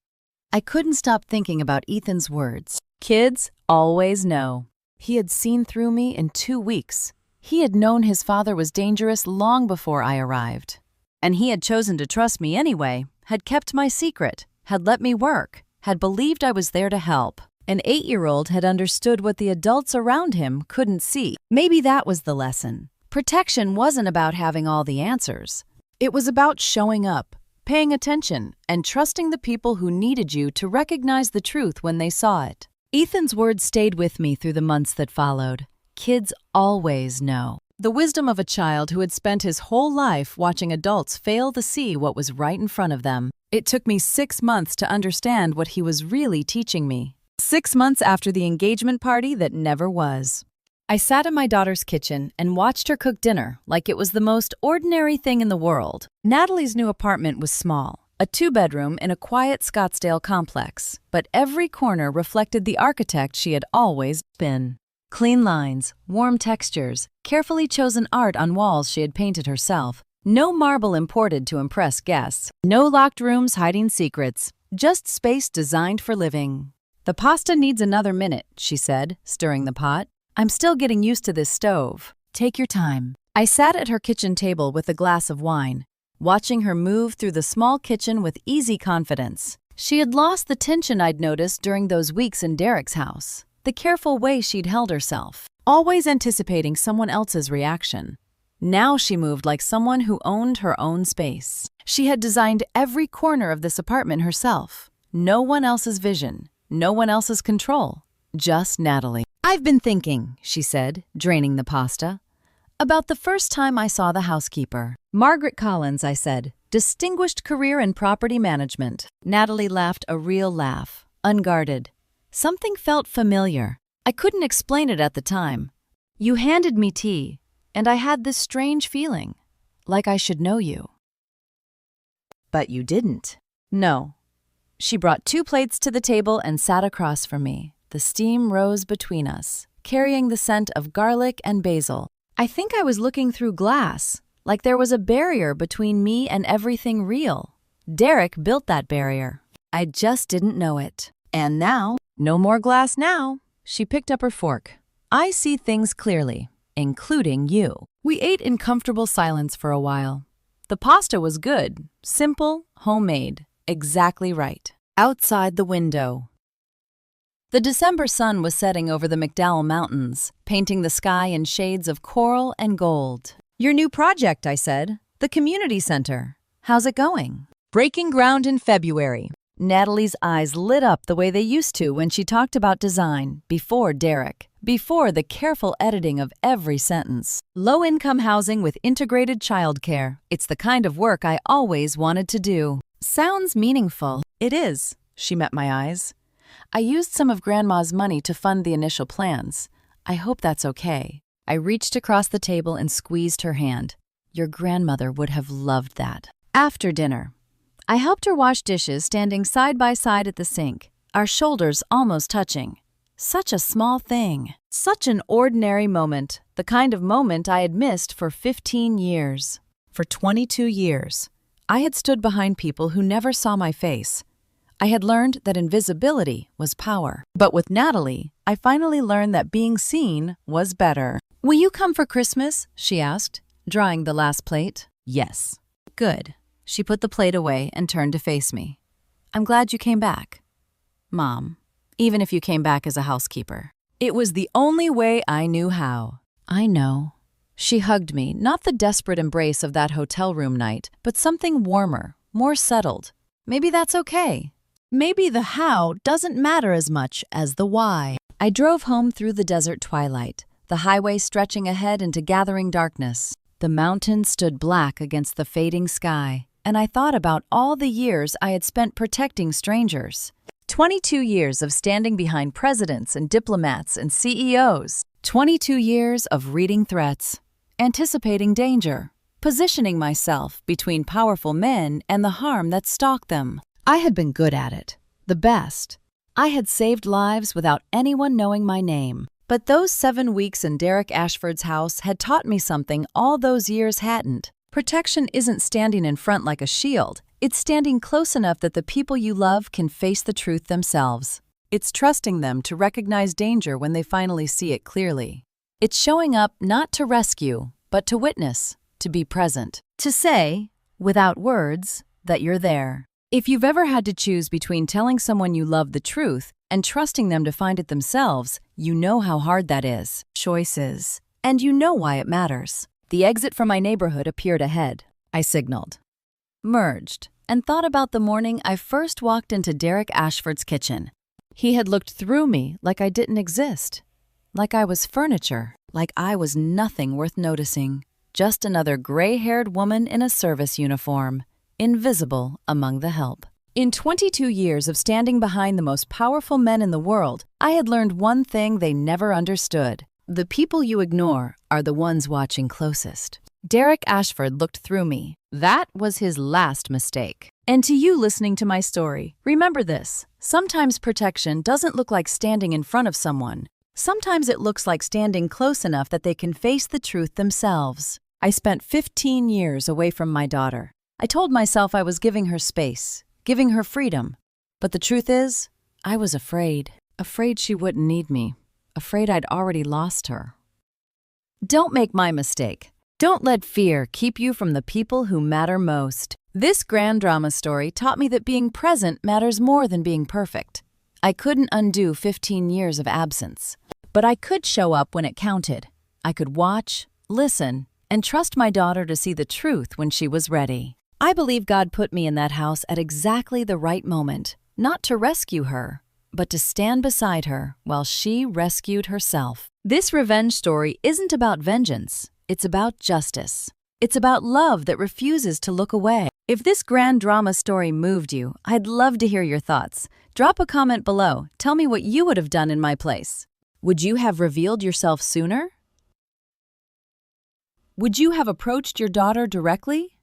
I couldn't stop thinking about Ethan's words. Kids always know. He had seen through me in 2 weeks. He had known his father was dangerous long before I arrived. And he had chosen to trust me anyway, had kept my secret, had let me work, had believed I was there to help. An 8-year-old had understood what the adults around him couldn't see. Maybe that was the lesson. Protection wasn't about having all the answers. It was about showing up, paying attention, and trusting the people who needed you to recognize the truth when they saw it. Ethan's words stayed with me through the months that followed. Kids always know. The wisdom of a child who had spent his whole life watching adults fail to see what was right in front of them. It took me 6 months to understand what he was really teaching me. 6 months after the engagement party that never was. I sat in my daughter's kitchen and watched her cook dinner like it was the most ordinary thing in the world. Natalie's new apartment was small, a 2-bedroom in a quiet Scottsdale complex, but every corner reflected the architect she had always been. Clean lines, warm textures, carefully chosen art on walls she had painted herself. No marble imported to impress guests. No locked rooms hiding secrets. Just space designed for living. The pasta needs another minute, she said, stirring the pot. I'm still getting used to this stove. Take your time. I sat at her kitchen table with a glass of wine, watching her move through the small kitchen with easy confidence. She had lost the tension I'd noticed during those weeks in Derek's house, the careful way she'd held herself, always anticipating someone else's reaction. Now she moved like someone who owned her own space. She had designed every corner of this apartment herself. No one else's vision, no one else's control, just Natalie. I've been thinking, she said, draining the pasta, about the first time I saw the housekeeper. Margaret Collins, I said, distinguished career in property management. Natalie laughed a real laugh, unguarded. Something felt familiar. I couldn't explain it at the time. You handed me tea, and I had this strange feeling, like I should know you. But you didn't. No. She brought 2 plates to the table and sat across from me. The steam rose between us, carrying the scent of garlic and basil. I think I was looking through glass, like there was a barrier between me and everything real. Derek built that barrier. I just didn't know it. And now, no more glass now. She picked up her fork. I see things clearly, including you. We ate in comfortable silence for a while. The pasta was good, simple, homemade, exactly right. Outside the window, the December sun was setting over the McDowell Mountains, painting the sky in shades of coral and gold. Your new project, I said. The community center. How's it going? Breaking ground in February. Natalie's eyes lit up the way they used to when she talked about design, before Derek, before the careful editing of every sentence. Low-income housing with integrated childcare. It's the kind of work I always wanted to do. Sounds meaningful. It is. She met my eyes. I used some of Grandma's money to fund the initial plans. I hope that's okay. I reached across the table and squeezed her hand. Your grandmother would have loved that. After dinner, I helped her wash dishes standing side by side at the sink, our shoulders almost touching. Such a small thing. Such an ordinary moment, the kind of moment I had missed for 15 years. For 22 years, I had stood behind people who never saw my face. I had learned that invisibility was power. But with Natalie, I finally learned that being seen was better. Will you come for Christmas? She asked, drawing the last plate. Yes. Good. She put the plate away and turned to face me. I'm glad you came back. Mom, even if you came back as a housekeeper. It was the only way I knew how. I know. She hugged me, not the desperate embrace of that hotel room night, but something warmer, more settled. Maybe that's okay. Maybe the how doesn't matter as much as the why. I drove home through the desert twilight, the highway stretching ahead into gathering darkness. The mountains stood black against the fading sky, and I thought about all the years I had spent protecting strangers. 22 years of standing behind presidents and diplomats and CEOs. 22 years of reading threats, anticipating danger, positioning myself between powerful men and the harm that stalked them. I had been good at it, the best. I had saved lives without anyone knowing my name. But those 7 weeks in Derek Ashford's house had taught me something all those years hadn't. Protection isn't standing in front like a shield. It's standing close enough that the people you love can face the truth themselves. It's trusting them to recognize danger when they finally see it clearly. It's showing up not to rescue, but to witness, to be present, to say, without words, that you're there. If you've ever had to choose between telling someone you love the truth and trusting them to find it themselves, you know how hard that is. Choices. And you know why it matters. The exit from my neighborhood appeared ahead. I signaled, merged, and thought about the morning I first walked into Derek Ashford's kitchen. He had looked through me like I didn't exist, like I was furniture, like I was nothing worth noticing, just another gray-haired woman in a service uniform, invisible among the help. In 22 years of standing behind the most powerful men in the world, I had learned one thing they never understood. The people you ignore are the ones watching closest. Derek Ashford looked through me. That was his last mistake. And to you listening to my story, remember this. Sometimes protection doesn't look like standing in front of someone. Sometimes it looks like standing close enough that they can face the truth themselves. I spent 15 years away from my daughter. I told myself I was giving her space, giving her freedom. But the truth is, I was afraid. Afraid she wouldn't need me. Afraid I'd already lost her. Don't make my mistake. Don't let fear keep you from the people who matter most. This grand drama story taught me that being present matters more than being perfect. I couldn't undo 15 years of absence, but I could show up when it counted. I could watch, listen, and trust my daughter to see the truth when she was ready. I believe God put me in that house at exactly the right moment, not to rescue her, but to stand beside her while she rescued herself. This revenge story isn't about vengeance. It's about justice. It's about love that refuses to look away. If this grand drama story moved you, I'd love to hear your thoughts. Drop a comment below. Tell me what you would have done in my place. Would you have revealed yourself sooner? Would you have approached your daughter directly?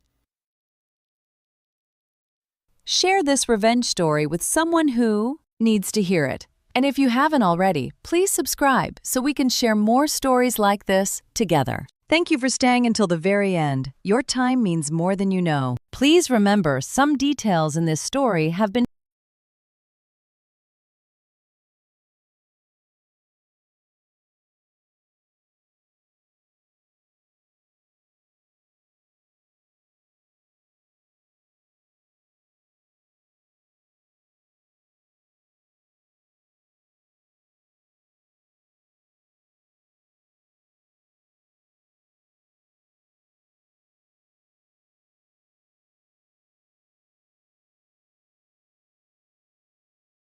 Share this revenge story with someone who needs to hear it. And if you haven't already, please subscribe so we can share more stories like this together. Thank you for staying until the very end. Your time means more than you know. Please remember, some details in this story have been